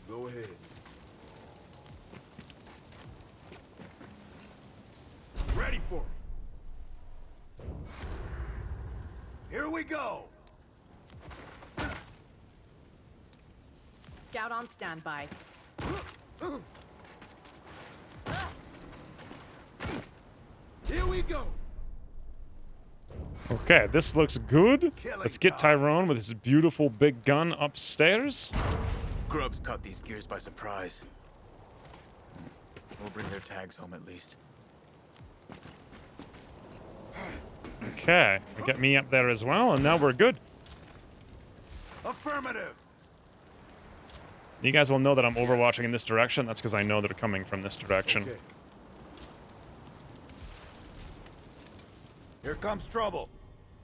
Go ahead. Ready for it. Here we go. Scout on standby. Here we go. Okay, this looks good. Let's get Tyrone with his beautiful big gun upstairs. Grubs caught these gears by surprise. We'll bring their tags home at least. Okay, get me up there as well, and now we're good. Affirmative. You guys will know that I'm overwatching in this direction. That's because I know they're coming from this direction. Okay. Here comes trouble.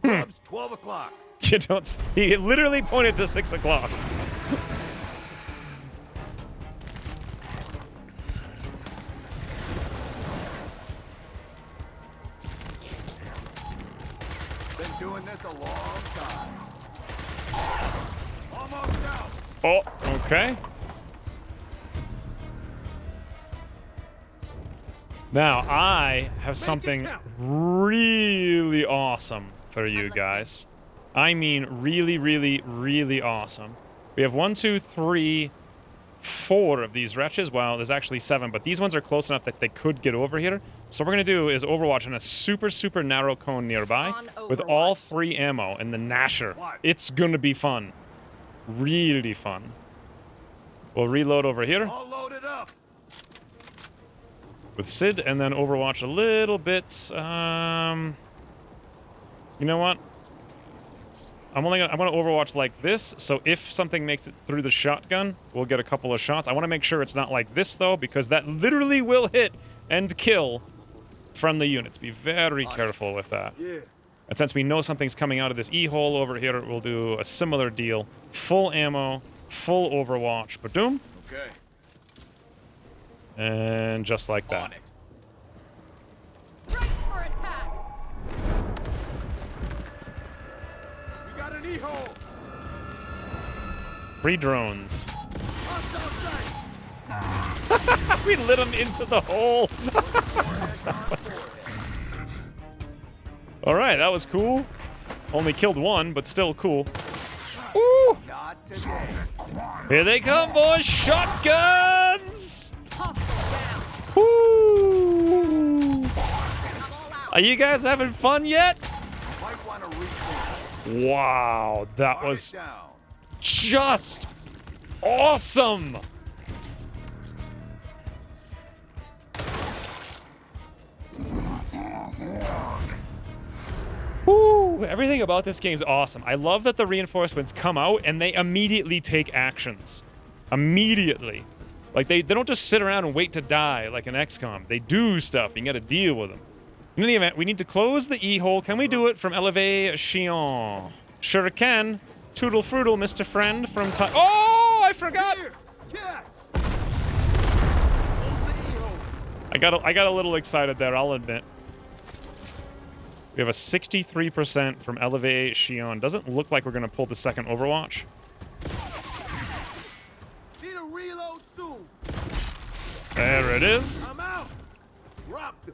Grubs, 12 o'clock. You don't. He literally pointed to 6 o'clock. Been doing this a long time. Almost out. Oh, okay. Now, I have something really awesome for you guys. I mean really, really, really awesome. We have 1, 2, 3, 4 of these wretches. Well, there's actually 7, but these ones are close enough that they could get over here. So what we're going to do is Overwatch in a super, super narrow cone nearby with all 3 ammo and the Gnasher. It's going to be fun. Really fun. We'll reload over here. All loaded up. With Sid, and then Overwatch a little bit. You know what? I'm gonna Overwatch like this, so if something makes it through the shotgun, we'll get a couple of shots. I want to make sure it's not like this, though, because that literally will hit and kill friendly units. Be very careful with that. Yeah. And since we know something's coming out of this E-hole over here, we'll do a similar deal. Full ammo, full Overwatch. Ba-doom. Okay. And just like that. Brace for attack. We got an E-hole. 3 drones. Hostile sight. We lit them into the hole. All right, that was cool. Only killed 1, but still cool. Woo! Not today. Here they come, boys. Shotguns. Hostile down. Woo! I'm all out. Are you guys having fun yet? Might want to rethink. Wow, that Mark it was down. just awesome. Woo! Everything about this game's awesome. I love that the reinforcements come out and they immediately take actions. Immediately. Like, they don't just sit around and wait to die like an XCOM. They do stuff. You gotta deal with them. In any event, we need to close the E-hole. Can we do it from Elevation? Sure can. Toodle fruitle, Mr. Friend from Oh, I forgot! Here. Catch. I got a little excited there, I'll admit. We have a 63% from Elevation. Doesn't look like we're gonna pull the second Overwatch. Need a reload soon. There it is. I'm out. Dropped him.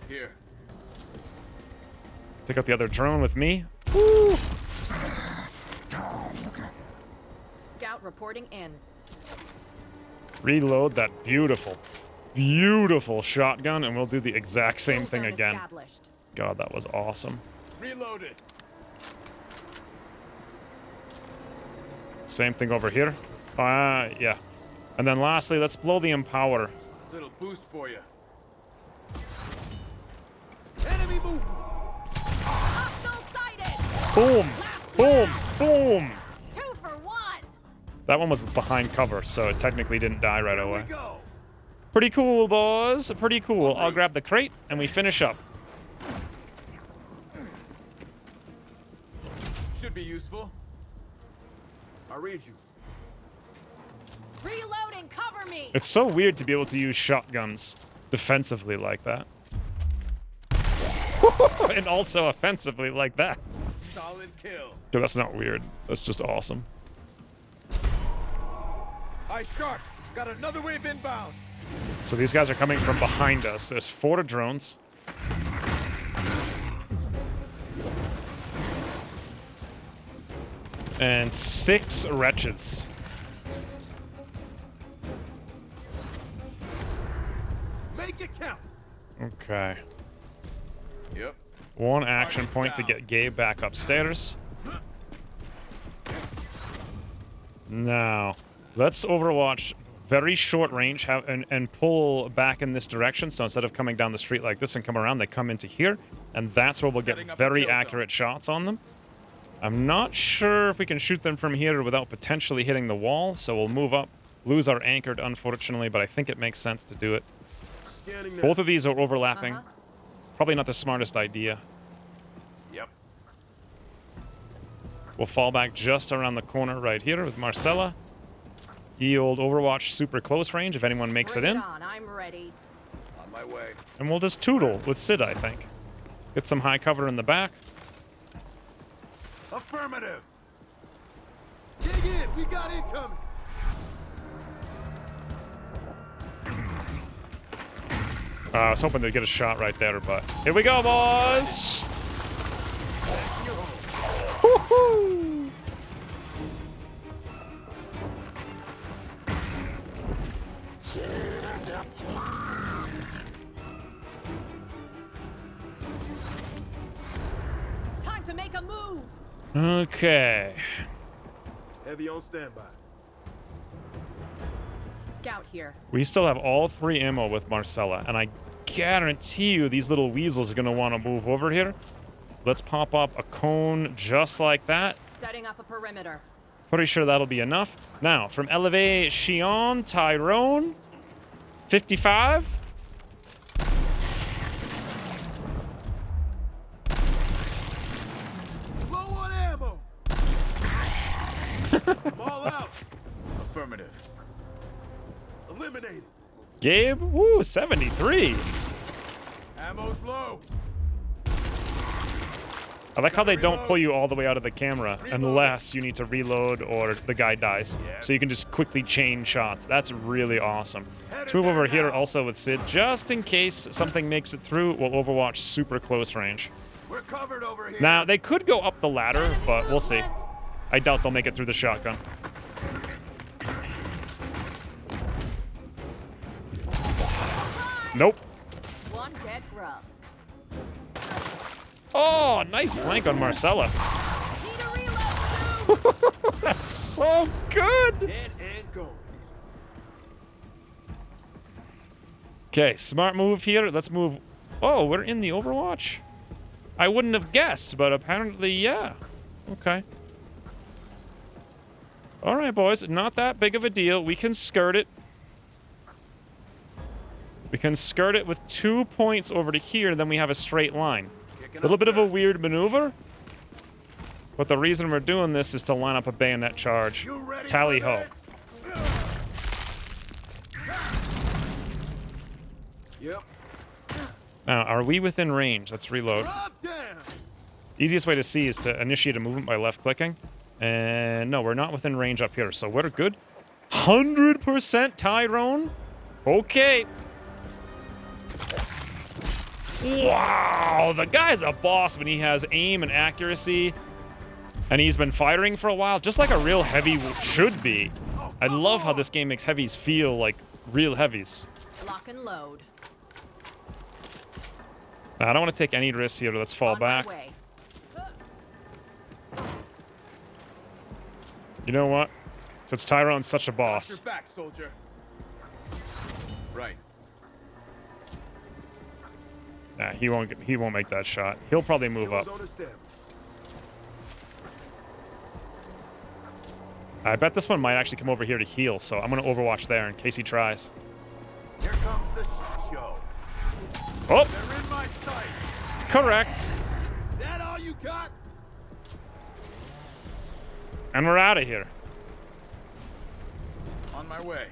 Here. Take out the other drone with me. Woo! Scout reporting in. Reload that beautiful, beautiful shotgun, and we'll do the exact same thing Zone again. established. God, that was awesome. Reloaded. Same thing over here. Yeah. And then lastly, let's blow the Empower. Little boost for you. Enemy movement. Hostile sighted. Boom! Boom! Boom! 2 for 1. That one was behind cover, so it technically didn't die right Here away. we go. Pretty cool, boys. Pretty cool. I'll grab the crate, and we finish up. Should be useful. I read you. Reloading, cover me. It's so weird to be able to use shotguns defensively like that. And also offensively like that. Solid kill. Dude, that's not weird. That's just awesome. Eye sharp. Got another wave inbound. So these guys are coming from behind us. There's 4 drones. And 6 wretches. Make it count. Okay. Yep. 1 action point to get Gabe back upstairs. Now, let's Overwatch very short range and pull back in this direction. So instead of coming down the street like this and come around, they come into here. And that's where we'll get very accurate shots on them. I'm not sure if we can shoot them from here without potentially hitting the wall. So we'll move up, lose our anchored, unfortunately, but I think it makes sense to do it. Scanning now. Both of these are overlapping. Probably not the smartest idea. Yep. We'll fall back just around the corner right here with Marcella. Old Overwatch super close range if anyone makes it Bring in. on, I'm ready. On my way. And we'll just toodle with Sid, I think. Get some high cover in the back. Affirmative. Dig in. We got incoming. I was hoping to get a shot right there, but here we go, boys! Woohoo! Time to make a move. Okay. Heavy on standby. Scout here. We still have all 3 ammo with Marcella, and I guarantee you these little weasels are going to want to move over here. Let's pop up a cone just like that. Setting up a perimeter. Pretty sure that'll be enough. Now, from Elevation, Tyrone, 55. Low on ammo. I'm all out. Affirmative. Eliminated. Gabe, woo, 73. Ammo's low. I like how they don't pull you all the way out of the camera unless you need to reload or the guy dies. So you can just quickly chain shots. That's really awesome. Let's move over here also with Sid. Just in case something makes it through, we'll Overwatch super close range. We're covered over here. Now, they could go up the ladder, but we'll see. I doubt they'll make it through the shotgun. Nope. One dead grub. Oh, nice flank on Marcella. Need a reload too. That's so good. Dead and go. Okay, smart move here. Let's move. Oh, we're in the Overwatch? I wouldn't have guessed, but apparently, yeah. Okay. All right, boys. Not that big of a deal. We can skirt it. We can skirt it with 2 points over to here, then we have a straight line. A little bit of a weird maneuver, but the reason we're doing this is to line up a bayonet charge. Tally ho. Yep. Now, are we within range? Let's reload. Drop down. Easiest way to see is to initiate a movement by left-clicking. And no, we're not within range up here, so we're good. 100% Tyrone? Okay. Wow, the guy's a boss when he has aim and accuracy. And he's been firing for a while, just like a real heavy should be. I love how this game makes heavies feel like real heavies. Lock and load. Now, I don't want to take any risks here. Let's fall On my back. way. You know what? Since Tyrone's such a boss. Watch your back, soldier. Right. Nah, he won't make that shot. He'll probably move up. Zone established. I bet this one might actually come over here to heal, so I'm gonna Overwatch there in case he tries. Here comes the show. Oh, They're in my sight. correct. That all you got? And we're out of here. On my way.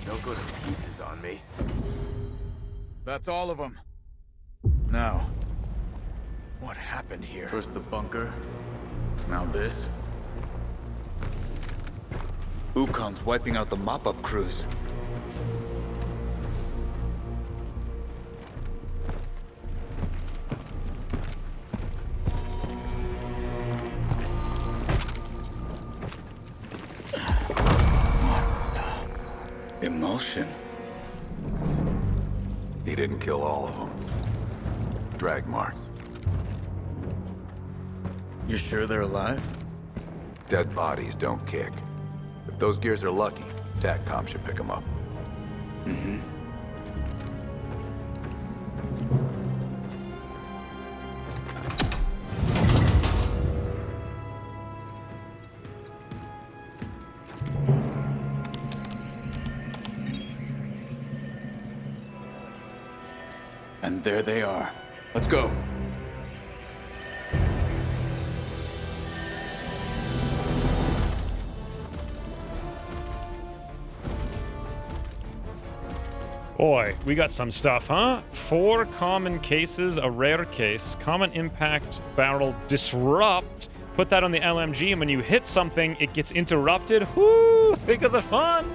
Don't go to pieces on me. That's all of them. Now, what happened here? First the bunker, now this. Ukon's wiping out the mop-up crews. Emulsion. He didn't kill all of them. Drag marks. You sure they're alive? Dead bodies don't kick. If those gears are lucky, TACCOM should pick them up. Mm-hmm. And there they are. Let's go. Boy, we got some stuff, huh? 4 common cases, a rare case. Common impact barrel disrupt. Put that on the LMG, and when you hit something, it gets interrupted. Whoo! Think of the fun!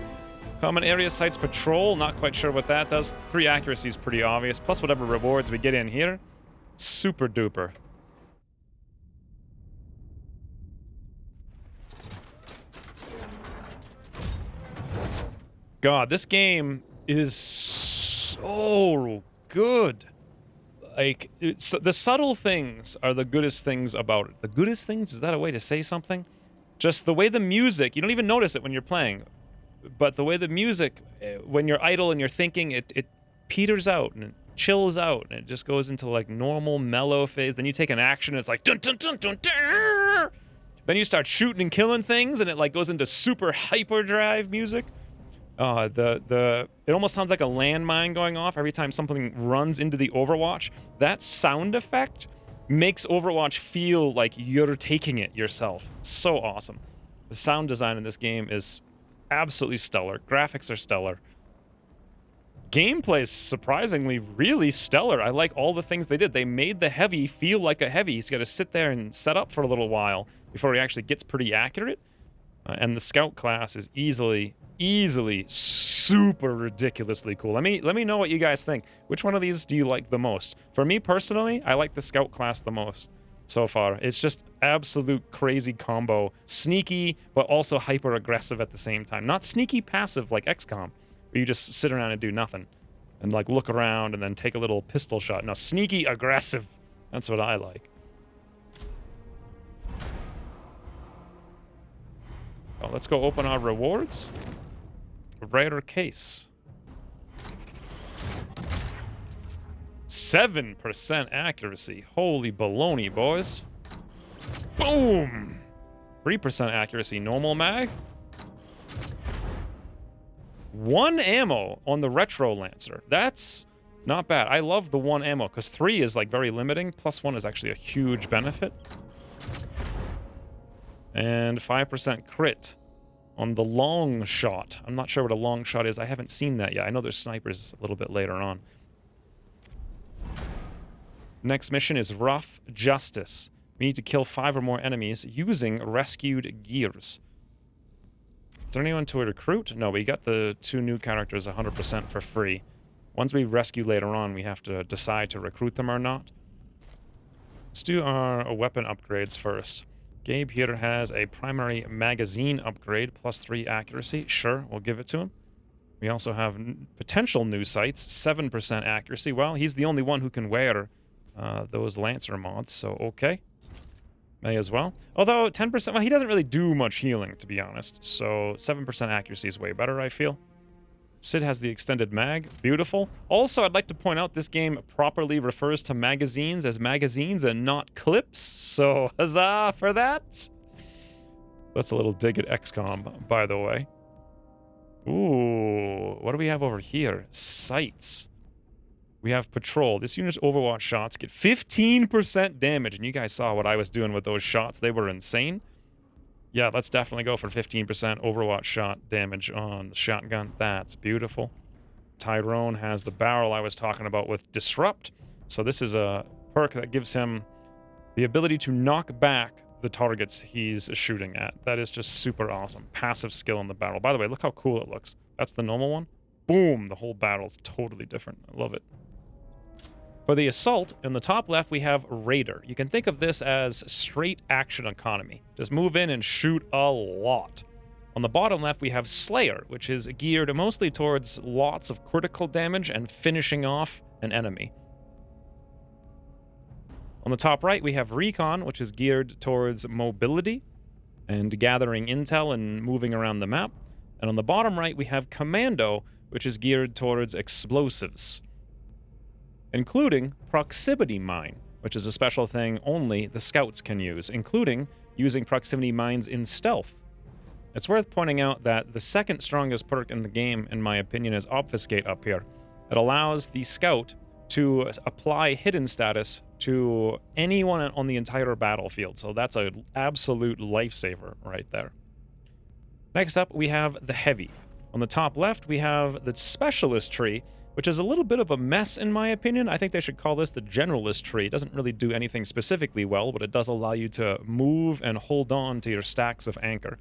Common area sites patrol. Not quite sure what that does. 3 accuracy is pretty obvious. Plus whatever rewards we get in here. Super duper. God, this game is so good. Like, the subtle things are the goodest things about it. The goodest things? Is that a way to say something? Just the way the music, you don't even notice it when you're playing, but the way the music, when you're idle and you're thinking, it peters out and it chills out and it just goes into like normal mellow phase. Then you take an action and it's like dun dun dun dun dun. Then you start shooting and killing things and it like goes into super hyperdrive music. It almost sounds like a landmine going off every time something runs into the Overwatch. That sound effect makes Overwatch feel like you're taking it yourself. It's so awesome. The sound design in this game is absolutely stellar. Graphics are stellar. Gameplay is surprisingly really stellar. I like all the things they did. They made the heavy feel like a heavy. He's got to sit there and set up for a little while before he actually gets pretty accurate. And the scout class is easily super ridiculously cool. Let me know what you guys think. Which one of these do you like the most? For me personally, I like the scout class the most so far. It's just absolute crazy combo. Sneaky, but also hyper aggressive at the same time. Not sneaky passive like XCOM, where you just sit around and do nothing and like look around and then take a little pistol shot. No, sneaky aggressive. That's what I like. Oh, let's go open our rewards. Rare case. 7% accuracy. Holy baloney, boys. Boom! 3% accuracy. Normal mag. 1 ammo on the Retro Lancer. That's not bad. I love the 1 ammo, because 3 is like very limiting. Plus 1 is actually a huge benefit. And 5% crit on the long shot. I'm not sure what a long shot is. I haven't seen that yet. I know there's snipers a little bit later on. Next mission is Rough Justice. We need to kill 5 or more enemies using rescued gears. Is there anyone to recruit? No, we got the 2 new characters 100% for free. Once we rescue later on, we have to decide to recruit them or not. Let's do our weapon upgrades first. Gabe here has a primary magazine upgrade, plus 3 accuracy. Sure, we'll give it to him. We also have potential new sights, 7% accuracy. Well, he's the only one who can wear those Lancer mods, so okay. May as well. Although 10%, well, he doesn't really do much healing, to be honest. So 7% accuracy is way better, I feel. Sid has the extended mag. Beautiful. Also, I'd like to point out this game properly refers to magazines as magazines and not clips. So, huzzah for that. That's a little dig at XCOM, by the way. Ooh, what do we have over here? Sights. We have patrol. This unit's Overwatch shots get 15% damage. And you guys saw what I was doing with those shots. They were insane. Yeah, let's definitely go for 15% Overwatch shot damage on the shotgun. That's beautiful. Tyrone has the barrel I was talking about with Disrupt. So this is a perk that gives him the ability to knock back the targets he's shooting at. That is just super awesome. Passive skill on the barrel. By the way, look how cool it looks. That's the normal one. Boom! The whole battle's totally different. I love it. For the assault, in the top left, we have Raider. You can think of this as straight action economy. Just move in and shoot a lot. On the bottom left, we have Slayer, which is geared mostly towards lots of critical damage and finishing off an enemy. On the top right, we have Recon, which is geared towards mobility and gathering intel and moving around the map. And on the bottom right, we have Commando, which is geared towards explosives, including proximity mine, which is a special thing only the scouts can use, including using proximity mines in stealth. It's worth pointing out that the second strongest perk in the game, in my opinion, is Obfuscate up here. It allows the scout to apply hidden status to anyone on the entire battlefield, so that's an absolute lifesaver right there. Next up, we have the Heavy. On the top left, we have the Specialist tree, which is a little bit of a mess in my opinion. I think they should call this the Generalist tree. It doesn't really do anything specifically well, but it does allow you to move and hold on to your stacks of anchor.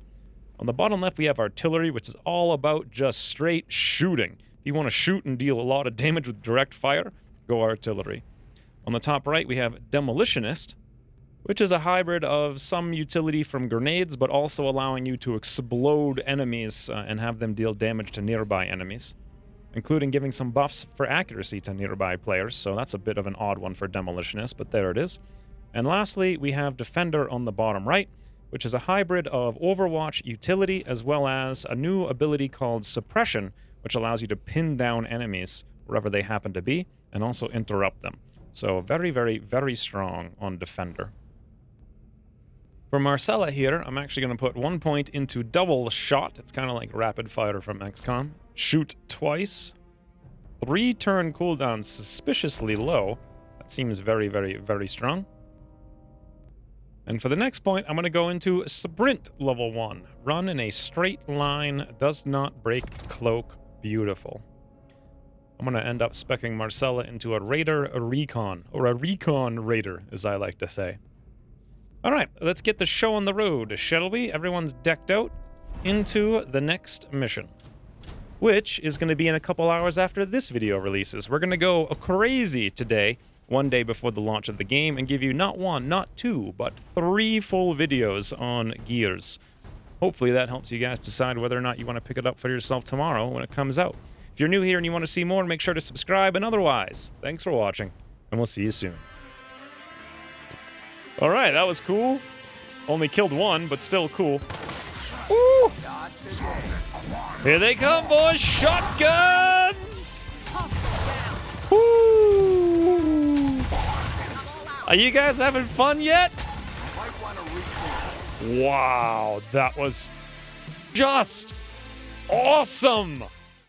On the bottom left, we have Artillery, which is all about just straight shooting. If you want to shoot and deal a lot of damage with direct fire, go Artillery. On the top right, we have Demolitionist, which is a hybrid of some utility from grenades, but also allowing you to explode enemies and have them deal damage to nearby enemies, including giving some buffs for accuracy to nearby players, so that's a bit of an odd one for Demolitionists, but there it is. And lastly, we have Defender on the bottom right, which is a hybrid of Overwatch utility as well as a new ability called Suppression, which allows you to pin down enemies wherever they happen to be and also interrupt them. So very, very, very strong on Defender. For Marcella here, I'm actually going to put 1 point into double shot. It's kind of like rapid fire from XCOM. Shoot twice. 3-turn cooldown, suspiciously low. That seems very, very, very strong. And for the next point, I'm going to go into Sprint level 1. Run in a straight line, does not break cloak. Beautiful. I'm going to end up speccing Marcella into a Raider Recon, or a Recon Raider, as I like to say. Alright, let's get the show on the road, shall we? Everyone's decked out into the next mission, which is going to be in a couple hours after this video releases. We're going to go crazy today, one day before the launch of the game, and give you not 1, not 2, but 3 full videos on Gears. Hopefully that helps you guys decide whether or not you want to pick it up for yourself tomorrow when it comes out. If you're new here and you want to see more, make sure to subscribe, and otherwise, thanks for watching, and we'll see you soon. Alright, that was cool. Only killed 1, but still cool. Woo! Here they come, boys! Shotguns! Woo! Are you guys having fun yet? Wow, that was just awesome!